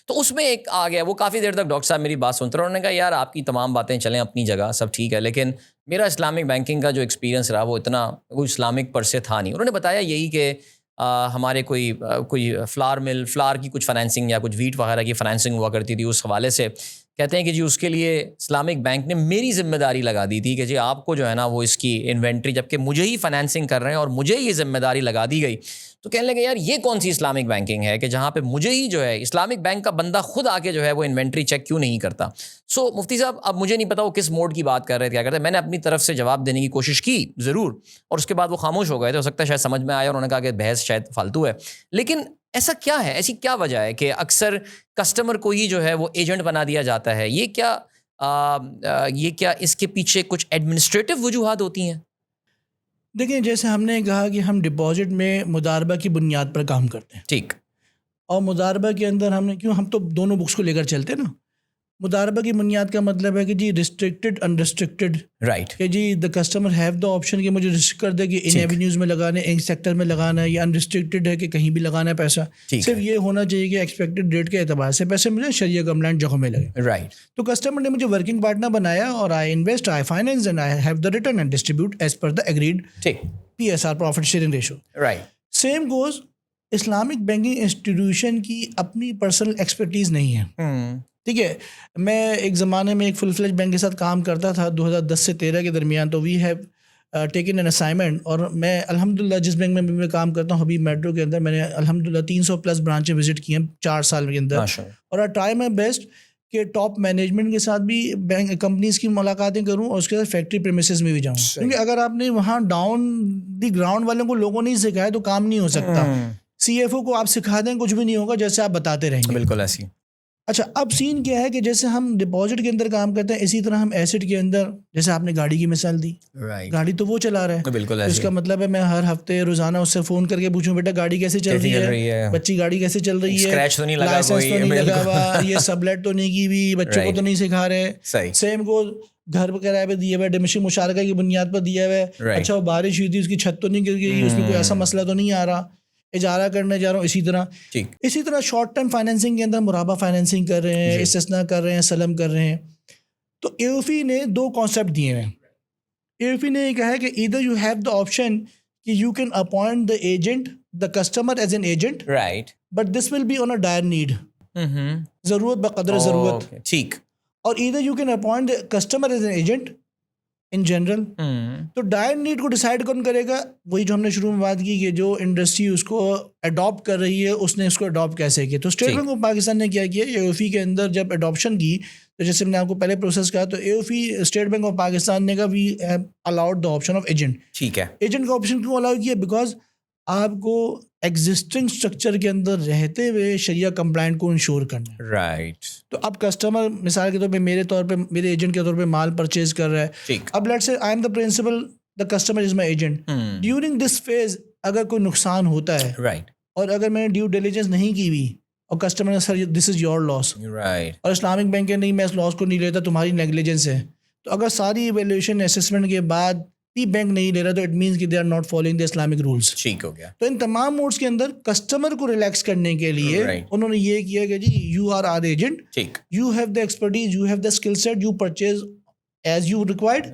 تو اس میں ایک آ گیا, وہ کافی دیر تک ڈاکٹر صاحب میری بات سنتے رہے, انہوں نے کہا یار آپ کی تمام باتیں چلیں اپنی جگہ, سب ٹھیک ہے, لیکن میرا اسلامک بینکنگ کا جو ایکسپیرینس رہا وہ اتنا کوئی اسلامک پر سے تھا نہیں. انہوں نے بتایا یہی کہ ہمارے کوئی فلار کی کچھ فائنینسنگ یا کچھ ویٹ وغیرہ کی فائنینسنگ ہوا کرتی تھی, اس حوالے سے کہتے ہیں کہ جی اس کے لیے اسلامک بینک نے میری ذمہ داری لگا دی تھی کہ جی آپ کو جو ہے نا وہ اس کی انوینٹری, جبکہ مجھے ہی فائنینسنگ کر رہے ہیں اور مجھے یہ ذمہ داری لگا دی گئی. تو کہنے لگے یار یہ کون سی اسلامک بینکنگ ہے کہ جہاں پہ مجھے ہی جو ہے اسلامک بینک کا بندہ خود آ کے جو ہے وہ انوینٹری چیک کیوں نہیں کرتا. سو مفتی صاحب اب مجھے نہیں پتا وہ کس موڈ کی بات کر رہے تھے, کیا کرتے, میں نے اپنی طرف سے جواب دینے کی کوشش کی ضرور, اور اس کے بعد وہ خاموش ہو گئے تھے. ہو سکتا ہے شاید سمجھ میں آیا اور انہوں نے کہا کہ بحث شاید فالتو ہے, لیکن ایسا کیا ہے, ایسی کیا وجہ ہے کہ اکثر کسٹمر کو ہی جو ہے وہ ایجنٹ بنا دیا جاتا ہے؟ یہ کیا اس کے پیچھے کچھ ایڈمنسٹریٹو وجوہات ہوتی ہیں؟ دیکھیں جیسے ہم نے کہا کہ ہم ڈپازٹ میں مضاربہ کی بنیاد پر کام کرتے ہیں, ٹھیک, اور مضاربہ کے اندر ہم تو دونوں بکس کو لے کر چلتے ہیں نا. مضاربہ کی بنیاد کا مطلب ہے کہ جی ریسٹرکٹڈ انریسٹرکٹڈ, رائٹ, کہ جی the customer have the option کہ مجھے ریسٹرکٹ کر دے کہ ان ایونیوز میں لگانا ہے, ان سیکٹر میں لگانا ہے, یا انریسٹرکٹڈ ہے کہ کہیں بھی لگانا ہے پیسہ. صرف یہ ہونا چاہیے کہ ایکسپیکٹڈ ریٹ کے اعتبار سے پیسے مجھے شریعہ کمپلائنٹ جگہوں میں لگے, رائٹ. تو کسٹمر نے مجھے ورکنگ پارٹنر بنایا اور I invest, I finance and I have the return and distribute as per the agreed PSR profit sharing ratio, right. Same goes Islamic banking institution کی اپنی پرسنل ایکسپرٹیز نہیں ہے, ٹھیک ہے. میں ایک زمانے میں ایک فل فلیج بینک کے ساتھ کام کرتا تھا 2010 سے 13 کے درمیان, تو we have taken an assignment, اور میں الحمدللہ جس بینک میں میں کام کرتا ہوں حبیب میٹرو کے اندر, میں نے الحمدللہ 300+ برانچیں وزٹ کی ہیں 4 سال کے اندر, اور آئی ٹرائی مائی بیسٹ کہ ٹاپ مینجمنٹ کے ساتھ بھی بینک کمپنیز کی ملاقاتیں کروں اور اس کے ساتھ فیکٹری پریمیسز میں بھی جاؤں, کیونکہ اگر آپ نے وہاں ڈاؤن دی گراؤنڈ والوں کو لوگوں نہیں سکھایا تو کام نہیں ہو سکتا. CFO کو آپ سکھا دیں کچھ بھی نہیں ہوگا, جیسے آپ بتاتے رہیں گے. بالکل ایسی. اچھا, اب سین کیا ہے کہ جیسے ہم ڈپازٹ کے اندر کام کرتے ہیں, اسی طرح ہم ایسٹ کے اندر, جیسے آپ نے گاڑی کی مثال دی, گاڑی تو وہ چلا رہا ہے, بالکل اس کا مطلب ہے میں ہر ہفتے روزانہ اس سے فون کر کے پوچھوں بیٹا گاڑی کیسے چل رہی ہے, بچی گاڑی کیسے چل رہی ہے, لائسنس تو نہیں لگا ہوا, یہ سب لیٹ تو نہیں کی ہوئی, بچوں کو تو نہیں سکھا رہے. سیم کو گھر پہ کرایہ پہ دیا ہوا ہے, ڈومیسٹک مشارکہ کی بنیاد پر دیا ہوا ہے, اچھا وہ بارش ہوئی تھی اس کی چھت تو نہیں گر گئی, اس میں کوئی ایسا مسئلہ تو نہیں آ رہا, اجارہ کرنے جا رہا ہوں. اسی طرح شارٹ ٹرم فائنینسنگ کے اندر مرابہ فائنینسنگ کر رہے ہیں, استثنا کر رہے ہیں, سلم کر رہے ہیں. تو AOFI نے 2 کانسیپٹ دیے ہیں. AOFI نے یہ کہا ہے کہ either you have the option کہ you can appoint the agent, the customer as an agent, right, but this will be on a dire need, ضرورت بقدر ضرورت, ٹھیک. اور either you can appoint the customer as an agent in general. تو dire need کو decide کون کرے گا؟ وہی جو ہم نے شروع میں بات کی کہ جو انڈسٹری اس کو اڈاپٹ کر رہی ہے اس نے اس کو اڈاپٹ کیسے کیا. تو اسٹیٹ بینک آف پاکستان نے کیا کیا, AOFI کے اندر جب اڈاپشن کی, تو جیسے میں نے آپ کو پہلے پروسیس کہا, تو AOFI State Bank of Pakistan نے کہا we have allowed the option of agent. ٹھیک ہے, ایجنٹ کا آپشن کیوں الاؤ کیا؟ بیکاز آپ کو ایگزسٹنگ اسٹرکچر کے اندر رہتے ہوئے شریعہ کمپلائنٹ کو انشور کرنا ہے, رائٹ. تو اب کسٹمر مثال کے طور پہ میرے ایجنٹ کے طور پہ مال پرچیز کر رہا ہے, اب let's say I am the principal, the customer is my agent. During this phase اگر کوئی نقصان ہوتا ہے, رائٹ, اور اگر میں نے ڈیو ڈیلیجنس نہیں کی ہوئی, اور کسٹمر نے سر دس از یور لاس, اور اسلامک بینک کے نہیں میں اس لاس کو نہیں لیتا, تمہاری نیگلیجنس ہے. تو اگر ساری ایویلیوشن اسسمنٹ کے بعد بھی بینک نہیں لے رہا تو اٹ مینس کہ they are not following the Islamic rules. ٹھیک ہو گیا. تو ان تمام موڈس کے اندر کسٹمر کو ریلیکس کرنے کے لیے انہوں نے یہ کیا کہ جی you are are agent, you have the expertise, you have the skill set, you purchase as you required,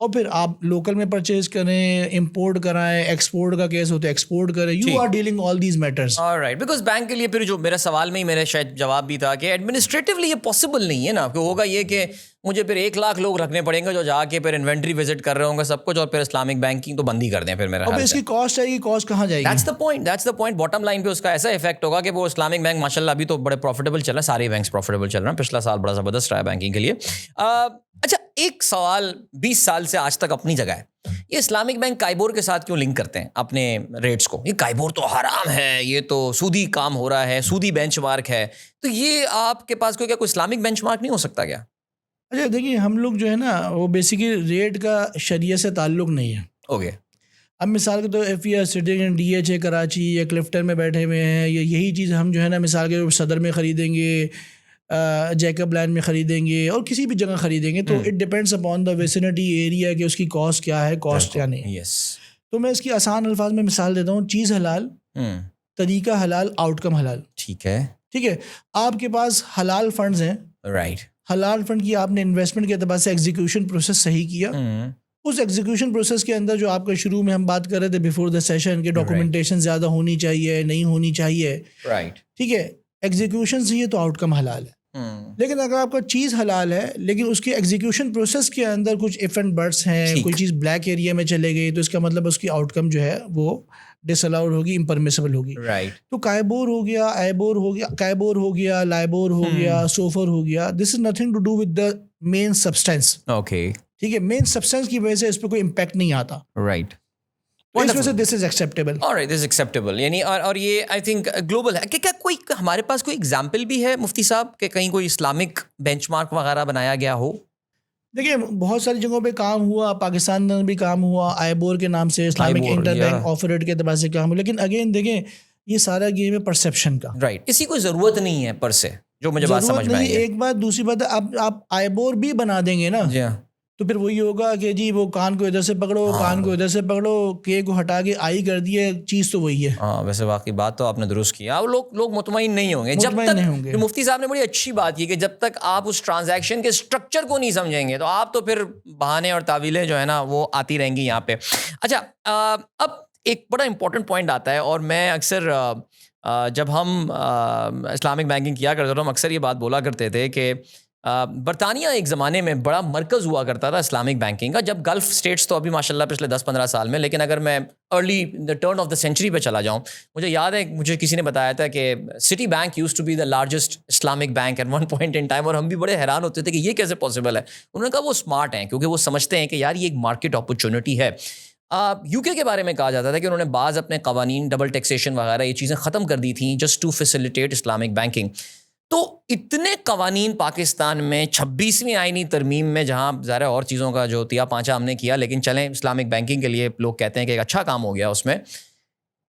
اور پھر آپ لوکل میں پرچیز کریں, امپورٹ کرائیں, ایکسپورٹ کا کیس ہوتا ہے ایکسپورٹ کریں, you are dealing all these matters. Alright, because bank کے لیے پھر جو میرا سوال میں ہی میرا شاید جواب بھی تھا کہ ایڈمنسٹریٹولی یہ پاسبل نہیں ہے نا, کہ ہوگا یہ کہ مجھے پھر 1,00,000 لوگ رکھنے پڑیں گے جو جا کے پھر انوینٹری وزٹ کر رہے ہوں گے سب کچھ, اور پھر اسلامک بینکنگ تو بند ہی کر دیں پھر میرا. اب اس کی کاسٹ آئے گی, کاسٹ کہاں جائے گی؟ That's the point. Bottom line پہ اس کا ایسا افیکٹ ہوگا کہ وہ اسلامک بینک ماشاء اللہ ابھی تو بڑے پروفیٹیبل چل رہا ہے, سارے بینکس پروفیٹیبل چل رہے ہیں, پچھلا سال بڑا زبردست رہا ہے بینکنگ کے لیے. اچھا, ایک سوال 20 سال سے آج تک اپنی جگہ ہے, یہ اسلامک بینک کائبور کے ساتھ کیوں لنک کرتے ہیں اپنے ریٹس کو؟ یہ کائبور تو حرام ہے, یہ تو سودی کام ہو رہا ہے, سودی بینچ مارک ہے, تو یہ آپ کے پاس کوئی اسلامک بینچ مارک نہیں ہو سکتا کیا؟ اچھا دیکھیے, ہم لوگ جو ہے نا وہ بیسیکلی ریٹ کا شریعت سے تعلق نہیں ہے. اوکے, اب مثال کے تو F E R sitting in D H A Karachi یا کلفٹن میں بیٹھے ہوئے ہیں, یہی چیز ہم جو ہے نا مثال کے صدر میں خریدیں گے, جیکب لائن میں خریدیں گے, اور کسی بھی جگہ خریدیں گے, تو it depends upon the vicinity area کہ اس کی کاسٹ کیا ہے, کاسٹ کیا نہیں. یس, تو میں اس کی آسان الفاظ میں مثال دیتا ہوں. چیز حلال, طریقہ حلال, آؤٹ کم حلال. ٹھیک ہے, ٹھیک ہے. آپ کے پاس حلال فنڈز ہیں, رائٹ, حلال فنڈ کی آپ نے انویسٹمنٹ کے اعتبار سے ایگزیکیوشن پروسیس صحیح کیا. اس ایگزیکیوشن پروسیس کے اندر جو آپ کا شروع میں ہم بات کر رہے تھے بیفور دا سیشن کہ ڈاکومنٹیشن زیادہ ہونی چاہیے, نہیں ہونی چاہیے, رائٹ, ٹھیک ہے, ایگزیکیوشن صحیح ہے تو آؤٹ کم حلال ہے. لیکن اگر آپ کا چیز حلال ہے لیکن اس کی ایگزیکیوشن پروسیس کے اندر کچھ ایف اینڈ بٹس ہیں, کوئی چیز بلیک ایریا میں چلے گئی, تو اس کا مطلب اس کی آؤٹ کم جو ہے وہ ڈس الاؤڈ ہوگی, امپرمیسیبل ہوگی. تو کائبور ہو گیا, ایبور ہو گیا, کائبور ہو گیا, لائبور ہو گیا, سوفر ہو گیا, this is nothing to do with the main substance. Okay, ٹھیک ہے, مین سبسٹینس کی وجہ سے اس پہ کوئی امپیکٹ نہیں آتا. رائٹ, اس وجہ سے this is acceptable. alright, this is acceptable. یعنی اور یہ آئی تھنک گلوبل ہے. کیا کوئی ہمارے پاس کوئی ایگزامپل بھی ہے مفتی صاحب کہ کہیں کوئی اسلامک بینچ مارک وغیرہ بنایا گیا ہو؟ دیکھیے بہت ساری جگہوں پہ کام ہوا, پاکستان میں بھی کام ہوا, آئیبور کے نام سے, Islamic inter bank offer rate کے اعتبار سے کام ہوا, لیکن اگین دیکھیں یہ سارا گیم ہے پرسیپشن کا. رائٹ, اسی کوئی ضرورت نہیں ہے پر سے, جو مجھے بات سمجھ میں آئی. ایک بات, دوسری بات آپ آئیبور بھی بنا دیں گے نا, تو پھر وہی ہوگا کہ جی وہ کان کو ادھر سے پکڑو, کان کو ادھر سے پکڑو, کے کو ہٹا کے آئی کر دیے, چیز تو وہی ہے. ہاں ویسے واقعی بات تو آپ نے درست کیا. اب لوگ مطمئن نہیں ہوں گے جب تک, مفتی صاحب نے بڑی اچھی بات کی کہ جب تک آپ اس ٹرانزیکشن کے اسٹرکچر کو نہیں سمجھیں گے تو آپ تو پھر بہانے اور تعویلیں جو ہے نا وہ آتی رہیں گی یہاں پہ. اچھا, اب ایک بڑا امپورٹنٹ پوائنٹ آتا ہے, اور میں اکثر جب ہم اسلامک بینکنگ کیا کرتے تو ہم اکثر یہ بات بولا کرتے تھے کہ برطانیہ ایک زمانے میں بڑا مرکز ہوا کرتا تھا اسلامک بینکنگ کا, جب گلف اسٹیٹس تو ابھی ماشاءاللہ پچھلے 10-15 سال میں, لیکن اگر میں early turn of the century پہ چلا جاؤں, مجھے یاد ہے مجھے کسی نے بتایا تھا کہ Citibank used to be the largest Islamic bank at one point in time, اور ہم بھی بڑے حیران ہوتے تھے کہ یہ کیسے پاسبل ہے. انہوں نے کہا وہ اسمارٹ ہیں کیونکہ وہ سمجھتے ہیں کہ یار یہ ایک مارکیٹ اپرچونٹی ہے. یو کے بارے میں کہا جاتا تھا کہ انہوں نے بعض اپنے قوانین, ڈبل ٹیکسیشن وغیرہ یہ چیزیں ختم کر دی تھیں just to facilitate Islamic banking. تو اتنے قوانین پاکستان میں 26ویں آئینی ترمیم میں, جہاں ظاہر اور چیزوں کا جو تیا پانچا ہم نے کیا, لیکن چلیں اسلامک بینکنگ کے لیے لوگ کہتے ہیں کہ ایک اچھا کام ہو گیا اس میں.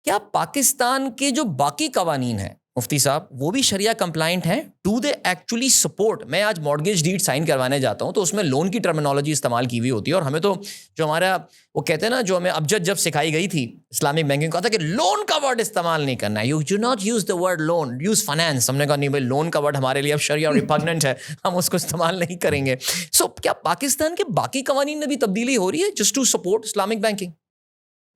کیا پاکستان کے جو باقی قوانین ہیں مفتی صاحب وہ بھی شریعہ کمپلائنٹ ہیں؟ Do they actually support? میں آج مارگیج ڈیڈ سائن کروانے جاتا ہوں تو اس میں لون کی ٹرمینالوجی استعمال کی ہوئی ہوتی ہے, اور ہمیں تو جو ہمارا وہ کہتے ہیں نا, جو ہمیں ابجد جب سکھائی گئی تھی اسلامک بینکنگ, کہا تھا کہ لون کا ورڈ استعمال نہیں کرنا ہے, you do not use the word loan, use finance. ہم نے کہا نہیں بھائی, لون کا ورڈ ہمارے لیے اب شرعی اور ریپگننٹ ہے, ہم اس کو استعمال نہیں کریں گے. سو کیا پاکستان کے باقی قوانین میں بھی تبدیلی ہو رہی ہے just to support Islamic banking?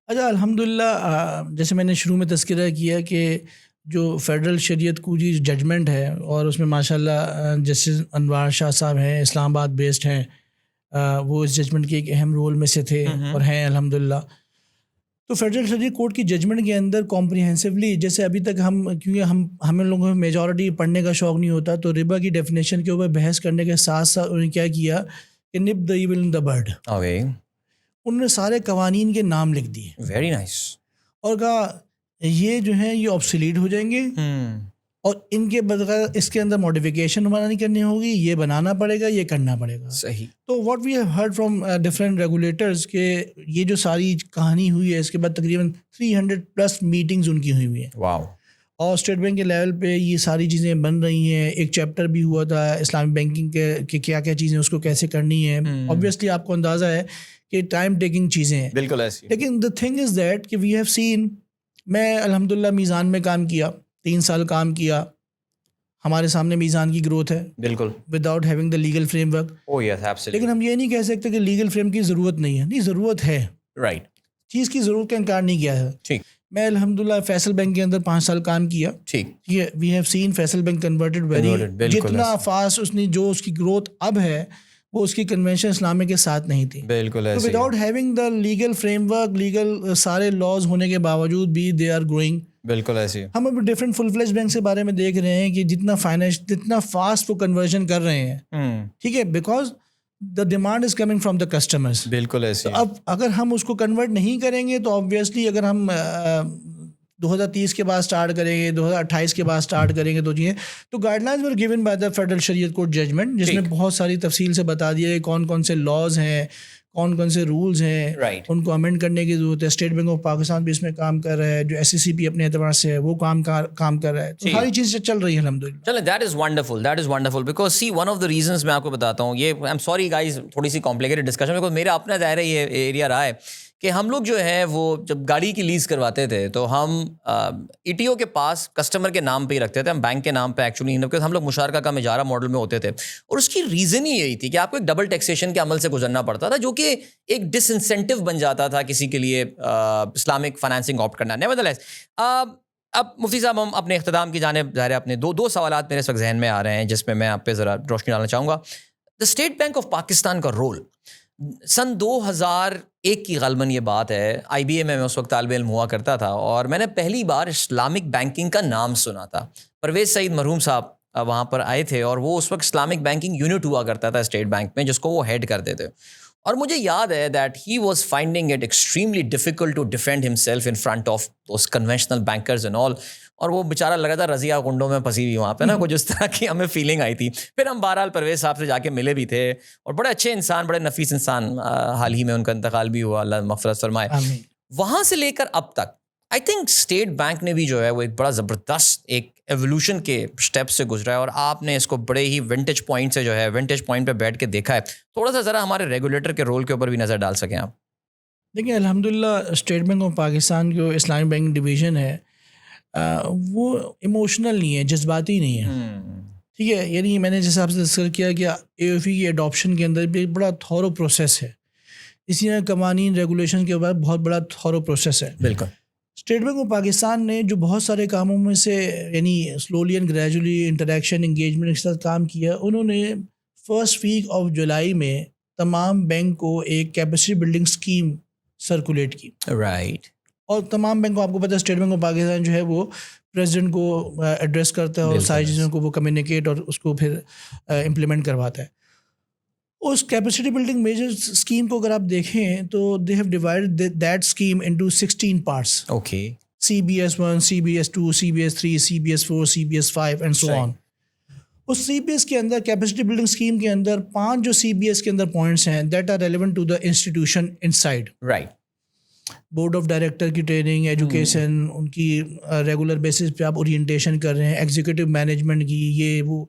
اچھا الحمدللہ, جیسے میں نے شروع میں تذکرہ کیا کہ جو فیڈرل شریعت کو جی ججمنٹ ہے, اور اس میں ماشاءاللہ جسٹس انوار شاہ صاحب ہیں, اسلام آباد بیسڈ ہیں, وہ اس ججمنٹ کے ایک اہم رول میں سے تھے اور ہیں الحمدللہ. تو فیڈرل شریعت کورٹ کی ججمنٹ کے اندر کمپریہنسولی, جیسے ابھی تک کیونکہ ہمیں لوگوں کو میجورٹی پڑھنے کا شوق نہیں ہوتا, تو ربا کی ڈیفینیشن کے اوپر بحث کرنے کے ساتھ ساتھ انہوں نے کیا کیا کہ نپ دا ایول ان دا برڈ. انہوں نے سارے قوانین کے نام لکھ دیے, ویری نائس, اور کہا یہ جو ہیں یہ آبسلیٹ ہو جائیں گے, اور ان کے بغیر اس کے اندر ماڈیفیکیشن نہیں کرنی ہوگی, یہ بنانا پڑے گا, یہ کرنا پڑے گا. صحیح. تو what we have heard from different regulators کہ یہ جو ساری کہانی ہوئی ہے, اس کے بعد تقریباً 300+ میٹنگز ان کی ہوئی ہیں. واو. اور اسٹیٹ بینک کے لیول پہ یہ ساری چیزیں بن رہی ہیں. ایک چیپٹر بھی ہوا تھا اسلامک بینکنگ کے کہ کیا کیا چیزیں اس کو کیسے کرنی ہے. آبویسلی آپ کو اندازہ ہے کہ ٹائم ٹیکنگ چیزیں ہیں بالکل ایسی. لیکن دا تھنگ از دیٹ کہ وی ہیو سین, میں الحمدللہ میزان میں کام کیا, 3 سال کام کیا, ہمارے سامنے میزان کی گروتھ ہے بالکل without having the legal frame work. لیکن ہم یہ نہیں کہہ سکتے کہ لیگل فریم کی ضرورت نہیں ہے, نہیں ضرورت ہے, رائٹ, چیز کی ضرورت کا انکار نہیں کیا ہے. ٹھیک. میں الحمدللہ فیصل بینک کے اندر 5 سال کام کیا. ٹھیک. We have seen Faysal Bank converted very, جتنا فاسٹ اس نے جو اس کی گروتھ اب ہے وہ اس کی کنونشن اسلامی کے ساتھ نہیں تھی. بالکل ایسے. Without having the legal frame work, legal سارے لاز ہونے کے باوجود بھی دے آر گروئنگ. بالکل ایسے. ہم اب ڈفرینٹ فل فلیج بینک کے بارے میں دیکھ رہے ہیں کہ جتنا فاسٹ وہ کنورژن کر رہے ہیں, ٹھیک ہے, because the demand is coming from the customers. بالکل ایسے. اب اگر ہم اس کو کنورٹ نہیں کریں گے تو آبویسلی اگر ہم 2030 کے بعد اسٹارٹ کریں گے, 2028 کے بعد اسٹارٹ کریں گے تو guide lines were given by the federal شریعت کورٹ ججمنٹ, جس میں بہت ساری تفصیل سے بتا دیا ہے کون کون سے لاز ہیں, کون کون سے رولز ہیں, ان کو امینڈ کرنے کی ضرورت ہے. اسٹیٹ بینک آف پاکستان بھی اس میں کام کر رہا ہے, جو SECP اپنے اعتبار سے ہے وہ کام کر رہا ہے. تو ساری چیزیں چل رہی ہیں الحمدللہ. چلیں, that is wonderful because see one of the reasons میں آپ کو بتاتا ہوں, یہ آئی ایم سوری گائز تھوڑی سی کمپلیکیٹڈ ڈسکشن, بیکاز میرا اپنا دائرہ یہ ایریا رہا ہے کہ ہم لوگ جو ہے وہ جب گاڑی کی لیز کرواتے تھے تو ہم ETO کے پاس کسٹمر کے نام پہ ہی رکھتے تھے, ہم بینک کے نام پہ ایکچولی نہیں, ہم لوگ مشارکہ کم اجارہ ماڈل میں ہوتے تھے. اور اس کی ریزن ہی یہی تھی کہ آپ کو ایک ڈبل ٹیکسیشن کے عمل سے گزرنا پڑتا تھا, جو کہ ایک ڈس انسینٹیو بن جاتا تھا کسی کے لیے اسلامک فائنانسنگ آپٹ کرنا. نیورتھلیس اب مفتی صاحب ہم اپنے اختتام کی جانب ظاہر اپنے دو سوالات میرے اس وقت ذہن میں آ رہے ہیں جس میں آپ پہ ذرا روشنی ڈالنا چاہوں گا. The State Bank of Pakistan کا رول سن 2001 کی غالباً یہ بات ہے, IBA میں اس وقت طالب علم ہوا کرتا تھا اور میں نے پہلی بار اسلامک بینکنگ کا نام سنا تھا. پرویز سعید مرحوم صاحب وہاں پر آئے تھے اور وہ اس وقت اسلامک بینکنگ یونٹ ہوا کرتا تھا اسٹیٹ بینک میں, جس کو وہ ہیڈ کرتے تھے. اور مجھے یاد ہے that he was finding it extremely difficult to defend himself in front of those conventional bankers and all. اور وہ بیچارہ لگا تھا رضیہ کنڈوں میں پھنسی ہوئی وہاں پہ نا, کچھ اس طرح کی ہمیں فیلنگ آئی تھی. پھر ہم بہرحال پرویز صاحب سے جا کے ملے بھی تھے اور بڑے اچھے انسان, بڑے نفیس انسان, حال ہی میں ان کا انتقال بھی ہوا, اللہ مغفرت فرمائے. وہاں سے لے کر اب تک آئی تھنک اسٹیٹ بینک نے بھی جو ہے وہ ایک بڑا زبردست ایک ایولیوشن کے اسٹیپ سے گزرا ہے, اور آپ نے اس کو بڑے ہی ونٹیج پوائنٹ سے جو ہے ونٹیج پوائنٹ پہ بیٹھ کے دیکھا ہے. تھوڑا سا ذرا ہمارے ریگولیٹر کے رول کے اوپر بھی نظر ڈال سکیں آپ. دیکھیں الحمدللہ اسٹیٹ بینک آف پاکستان جو اسلامک بینک ڈویژن ہے وہ ایموشنل نہیں ہے, جذباتی نہیں ہے, ٹھیک ہے. یعنی میں نے جیسے آپ سے ذکر کیا کہ AOFE کی اڈاپشن کے اندر بھی بڑا تھورو پروسیس ہے, اسی طرح قوانین ریگولیشن کے بعد بہت بڑا تھورو پروسیس ہے. بالکل. اسٹیٹ بینک آف پاکستان نے جو بہت سارے کاموں میں سے یعنی slowly and gradually interaction engagement کے ساتھ کام کیا, انہوں نے فرسٹ ویک آف جولائی میں تمام بینک کو ایک کیپیسٹی بلڈنگ اسکیم سرکولیٹ کی. رائٹ. اور تمام بینک کو, آپ کو پتہ ہے اسٹیٹ بینک آف پاکستان جو ہے وہ پریزیڈنٹ کو ایڈریس کرتا ہے اور ساری چیزوں کو وہ کمیونیکیٹ اور اس کو پھر امپلیمنٹ کرواتا ہے. اس کیپیسٹی بلڈنگ میجر اسکیم کو اگر آپ دیکھیں تو they have divided that scheme into 16 parts. Okay. CBS1, CBS2, CBS3, CBS4, CBS5 and so on. اس CBS کے اندر کیپیسٹی بلڈنگ اسکیم کے اندر 5 جو CBS کے اندر پوائنٹس ہیں that are relevant to the institution inside. Right. Board of director کی training, education, ان کی ریگولر بیسس پہ آپ اورینٹیشن کر رہے ہیں, ایگزیکٹو مینجمنٹ کی, یہ وہ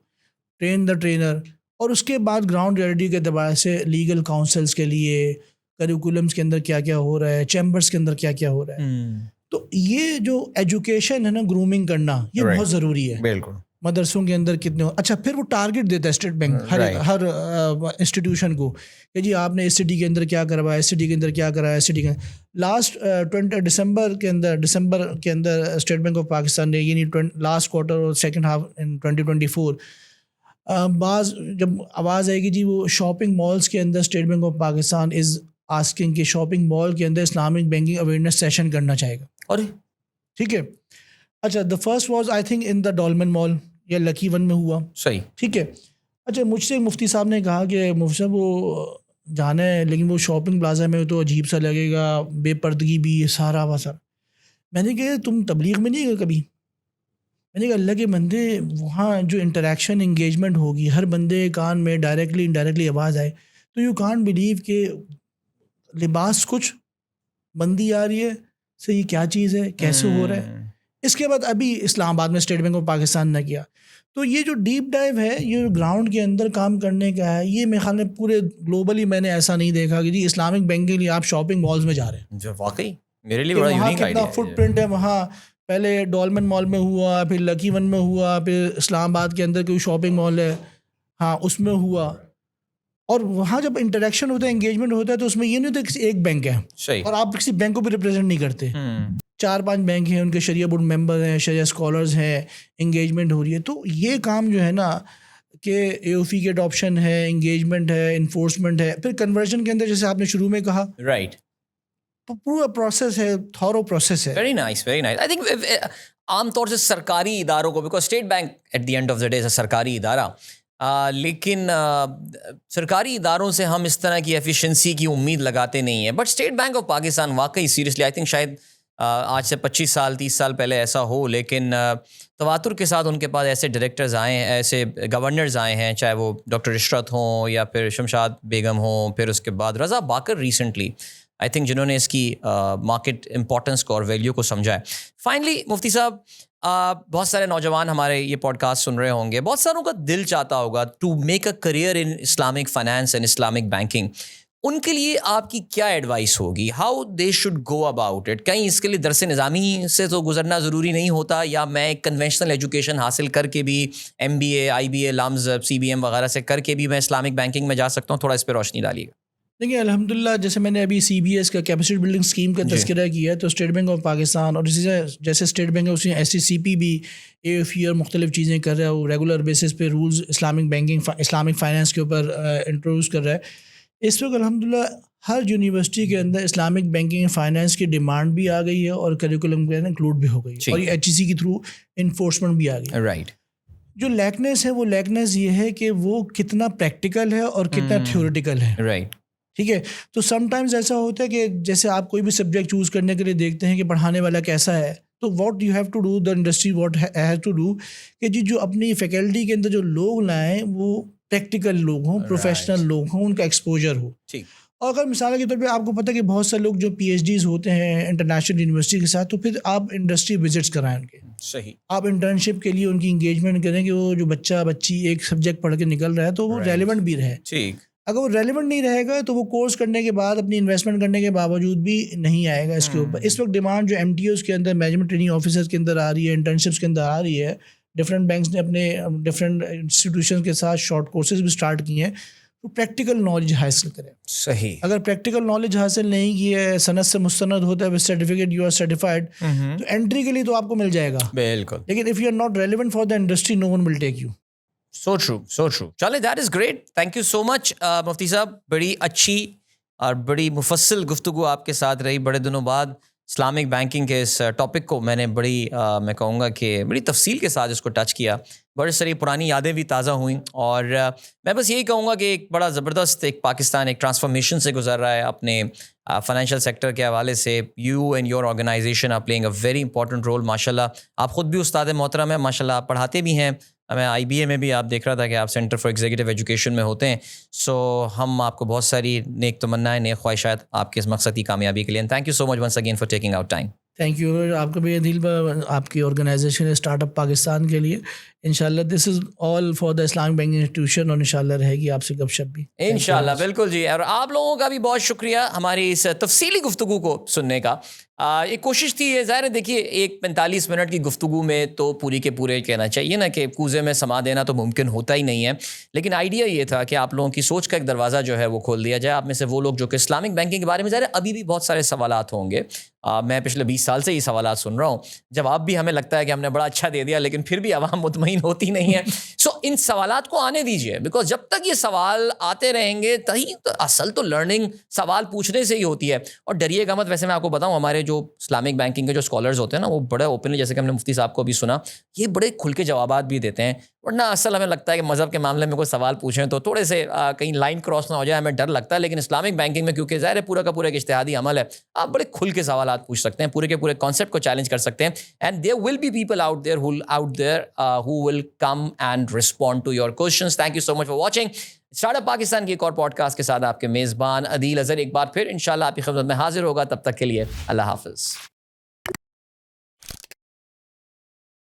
ٹرین دا ٹرینر, اور اس کے بعد گراؤنڈ ریئلٹی کے اعتبار سے لیگل کاؤنسلس کے لیے کریکولمس کے اندر کیا کیا ہو رہا ہے, چیمبرس کے اندر کیا کیا ہو رہا ہے. تو یہ جو ایجوکیشن ہے نا, گرومنگ کرنا, یہ بہت ضروری ہے. بالکل. مدرسوں کے اندر کتنے, اچھا پھر وہ ٹارگیٹ دیتا ہے اسٹیٹ بینک ہر انسٹیٹیوشن کو کہ جی آپ نے اس سٹی کے اندر کیا کروایا, اس سٹی کے اندر کیا کرایا, اس سٹی کے لاسٹ دسمبر کے اندر اسٹیٹ بینک آف پاکستان نے یعنی لاسٹ کوارٹر اور سیکنڈ ہاف ان 2024 بعض جب آواز آئے گی جی وہ شاپنگ مالس کے اندر State Bank of Pakistan is asking کہ شاپنگ مال کے اندر اسلامک بینکنگ اویئرنیس سیشن کرنا چاہے گا. اور ٹھیک ہے, اچھا the first was I think in the Dolmen mall یا لکی ون میں ہوا. صحیح. ٹھیک ہے. اچھا مجھ سے مفتی صاحب نے کہا کہ مفتی صاحب وہ جانا ہے لیکن وہ شاپنگ پلازا میں تو عجیب سا لگے گا, بے پردگی بھی سارا وسا. میں نے کہا تم تبلیغ میں نہیں گئے کبھی؟ میں نے کہا اللہ کے بندے وہاں جو انٹریکشن انگیجمنٹ ہوگی, ہر بندے کان میں ڈائریکٹلی انڈائریکٹلی آواز آئے, تو یو کانٹ بلیو کہ لباس کچھ بندی آ رہی ہے, سے یہ کیا چیز ہے, کیسے ہو رہا ہے, اس کے بعد ابھی اسلام آباد میں اسٹیٹ بینک آف پاکستان نے کیا. تو یہ جو ڈیپ ڈائیو ہے یہ گراؤنڈ کے اندر کام کرنے کا ہے, یہ میرے خیال میں پورے گلوبلی میں نے ایسا نہیں دیکھا کہ جی اسلامک بینک کے لیے آپ شاپنگ مالز میں جا رہے ہیں. جو واقعی میرے لیے بڑا یونیک آئیڈیا ہے. فٹ پرنٹ ہے وہاں, پہلے ڈولمن مال میں ہوا, پھر لکی ون میں ہوا, پھر اسلام آباد کے اندر کوئی شاپنگ مال ہے ہاں اس میں ہوا. اور وہاں جب انٹریکشن ہوتا ہے, انگیجمنٹ ہوتا ہے, تو اس میں یہ نہیں ہوتا کہ ایک بینک ہے اور آپ کسی بینک کو بھی ریپرزینٹ نہیں کرتے. 4-5 بینک ہیں, ان کے شریعہ بورڈ ممبر ہیں, شریعہ اسکالرز ہیں, انگیجمنٹ ہو رہی ہے. تو یہ کام جو ہے نا کہ اے او فی کی اڈاپشن ہے, انگیجمنٹ ہے, انفورسمنٹ ہے, پھر کنورژن کے اندر جیسے آپ نے شروع میں کہا رائٹ, پورا پروسیس ہے, تھورو پروسیس ہے. Very nice very nice. I think عام طور سے سرکاری اداروں کو, because state bank at the end of the day سرکاری ادارہ, لیکن سرکاری اداروں سے ہم اس طرح کی ایفیشنسی کی امید لگاتے نہیں ہیں. But state Bank of Pakistan واقعی سیریسلی, آئی تھنک شاید آج سے 25 سال 30 سال پہلے ایسا ہو, لیکن تواتر کے ساتھ ان کے پاس ایسے ڈائریکٹرز آئے ہیں, ایسے گورنرز آئے ہیں, چاہے وہ ڈاکٹر عشرت ہوں یا پھر شمشاد بیگم ہوں, پھر اس کے بعد رضا باکر ریسنٹلی آئی تھنک, جنہوں نے اس کی مارکیٹ امپورٹنس کو اور ویلیو کو سمجھا ہے. فائنلی مفتی صاحب, بہت سارے نوجوان ہمارے یہ پوڈ کاسٹ سن رہے ہوں گے, بہت ساروں کا دل چاہتا ہوگا to make a career in Islamic finance and Islamic banking. ان کے لیے آپ کی کیا ایڈوائس ہوگی؟ How they should go about it? کہیں اس کے لیے درس نظامی سے تو گزرنا ضروری نہیں ہوتا, یا میں ایک کنونشنل ایجوکیشن حاصل کر کے بھی MBA IBA لامز CBM وغیرہ سے کر کے بھی میں اسلامک بینکنگ میں جا سکتا ہوں؟ تھوڑا اس پہ روشنی ڈالیے گا. دیکھیے الحمدللہ, جیسے میں نے ابھی CBS کا کیپیسٹی بلڈنگ اسکیم کا تذکرہ کیا ہے, تو اسٹیٹ بینک آف پاکستان اور اسی جیسے اسٹیٹ بینک ہے اسی SCCP بھی AFE اور مختلف چیزیں کر رہا ہے, وہ ریگولر بیسس پہ rules Islamic banking Islamic finance کے اوپر انٹروڈیوس کر رہا ہے. اس وقت الحمدللہ ہر یونیورسٹی کے اندر اسلامک بینکنگ فائنانس کی ڈیمانڈ بھی آ گئی ہے اور کریکولم کے اندر انکلوڈ بھی ہو گئی ہے, اور یہ HEC کے تھرو انفورسمنٹ بھی آ گئی. رائٹ. جو لیکنیس ہے وہ لیکنیس یہ ہے کہ وہ کتنا پریکٹیکل ہے اور کتنا تھیوریٹیکل ہے. رائٹ. ٹھیک ہے, تو سم ٹائمز ایسا ہوتا ہے کہ جیسے آپ کوئی بھی سبجیکٹ چوز کرنے کے لیے دیکھتے ہیں کہ پڑھانے والا کیسا ہے, تو what you have to do, the industry what has to do, کہ جی جو اپنی فیکلٹی کے اندر جو لوگ لائیں وہ پریکٹیکل لوگ ہوں, پروفیشنل لوگ ہوں, ان کا ایکسپوجر ہو. ٹھیک. اور اگر مثال کے طور پہ آپ کو پتہ ہے کہ بہت سے لوگ جو PhDs ہوتے ہیں انٹرنیشنل یونیورسٹی کے ساتھ, تو پھر آپ انڈسٹری وزٹس کرائیں ان کے. صحیح. آپ انٹرنشپ کے لیے ان کی انگیجمنٹ کریں کہ وہ جو بچہ بچی ایک سبجیکٹ پڑھ کے نکل رہا ہے تو وہ ریلیونٹ بھی رہے. ٹھیک. اگر وہ ریلیونٹ نہیں رہے گا تو وہ کورس کرنے کے بعد اپنی انویسٹمنٹ کرنے کے باوجود بھی نہیں آئے گا اس کے اوپر. اس وقت ڈیمانڈ جو MTOs کے اندر, مینجمنٹ ٹریننگ آفیسرز کے اندر آ رہی ہے, انٹرنشپس کے اندر آ رہی ہے. ڈفرینٹ بینکس نے اپنے ڈفرینٹ انسٹیٹیوشن کے ساتھ شارٹ کورسز بھی اسٹارٹ کیے ہیں. تو پریکٹیکل نالج حاصل کریں. صحیح. اگر پریکٹیکل نالج حاصل نہیں کی ہے, سند سے مستند ہوتا ہے with certificate you are certified, تو انٹری کے لیے تو آپ کو مل جائے گا بالکل, لیکن if you are not relevant for the industry no one will take you. So true so true. چلے, that is great. Thank you so much مفتی صاحب. بڑی اچھی اور بڑی مفصل گفتگو آپ کے ساتھ رہی. بڑے دنوں بعد اسلامک بینکنگ کے اس ٹاپک کو میں نے بڑی میں کہوں گا کہ بڑی تفصیل کے ساتھ اس کو ٹچ کیا. بڑے ساری پرانی یادیں بھی تازہ ہوئیں, اور میں بس یہی کہوں گا کہ ایک بڑا زبردست ایک پاکستان ایک ٹرانسفارمیشن سے گزر رہا ہے اپنے فائنینشیل سیکٹر کے حوالے سے. You and your organisation are playing a very important role. ماشاء اللہ آپ خود بھی استاد محترم ہیں, ماشاء اللہ آپ پڑھاتے بھی ہیں. میں IBA میں بھی آپ دیکھ رہا تھا کہ آپ سینٹر فار ایگزیکٹو ایجوکیشن میں ہوتے ہیں. سو ہم آپ کو بہت ساری نیک تمنائیں, نیک خواہشات آپ کے اس مقصد کی کامیابی کے لیے. Thank you so much once again for taking out time. Thank you آپ کو بھی عدیل, آپ کی آرگنائزیشن اسٹارٹ اپ پاکستان کے لیے. انشاءاللہ this is all for the Islamic banking institution, اور انشاءاللہ رہے گی آپ سے گپ شپ بھی انشاءاللہ. بالکل جی, اور آپ لوگوں کا بھی بہت شکریہ ہماری اس تفصیلی گفتگو کو سننے کا. ایک کوشش تھی, یہ ظاہر ہے دیکھیے ایک 45 منٹ کی گفتگو میں تو پوری کے پورے کہنا چاہیے نا کہ کوزے میں سما دینا تو ممکن ہوتا ہی نہیں ہے, لیکن آئیڈیا یہ تھا کہ آپ لوگوں کی سوچ کا ایک دروازہ جو ہے وہ کھول دیا جائے. آپ میں سے وہ لوگ جو کہ اسلامک بینکنگ کے بارے میں ظاہر ہے ابھی بھی بہت سارے سوالات ہوں گے, میں پچھلے 20 سال سے یہ سوالات سن رہا ہوں. جواب بھی ہمیں لگتا ہے کہ ہم نے بڑا اچھا دے دیا, لیکن پھر بھی عوام مطمئن ہوتی نہیں ہے. سو ان سوالات کو آنے دیجیے, بیکاز جب تک یہ سوال آتے رہیں گے اصل تو لرننگ سوال پوچھنے سے ہی ہوتی ہے. اور ڈریے گا مت. ویسے میں آپ کو بتاؤں, ہمارے جو اسلامک بینکنگ کے جو اسکالرز ہوتے ہیں نا, وہ بڑے اوپنلی, جیسے کہ ہم نے مفتی صاحب کو بھی سنا, یہ بڑے کھل کے جوابات بھی دیتے ہیں. ورنہ اصل ہمیں لگتا ہے کہ مذہب کے معاملے میں کوئی سوال پوچھیں تو تھوڑے سے کہیں لائن کراس نہ ہو جائے, ہمیں ڈر لگتا ہے. لیکن اسلامک بینکنگ میں کیونکہ ظاہر ہے پورا کا پورا ایک اجتہادی عمل ہے, آپ بڑے کھل کے سوالات پوچھ سکتے ہیں, پورے کے پورے کانسیپٹ کو چیلنج کر سکتے ہیں. And there will be people out there who will come and respond to your questions. Thank you so much for watching. Start up Pakistan کی ایک اور پوڈ کاسٹ کے ساتھ آپ کے میزبان عدیل اظہر ایک بار پھر انشاءاللہ آپ کی خدمت میں حاضر ہوگا. تب تک کے لیے اللہ حافظ.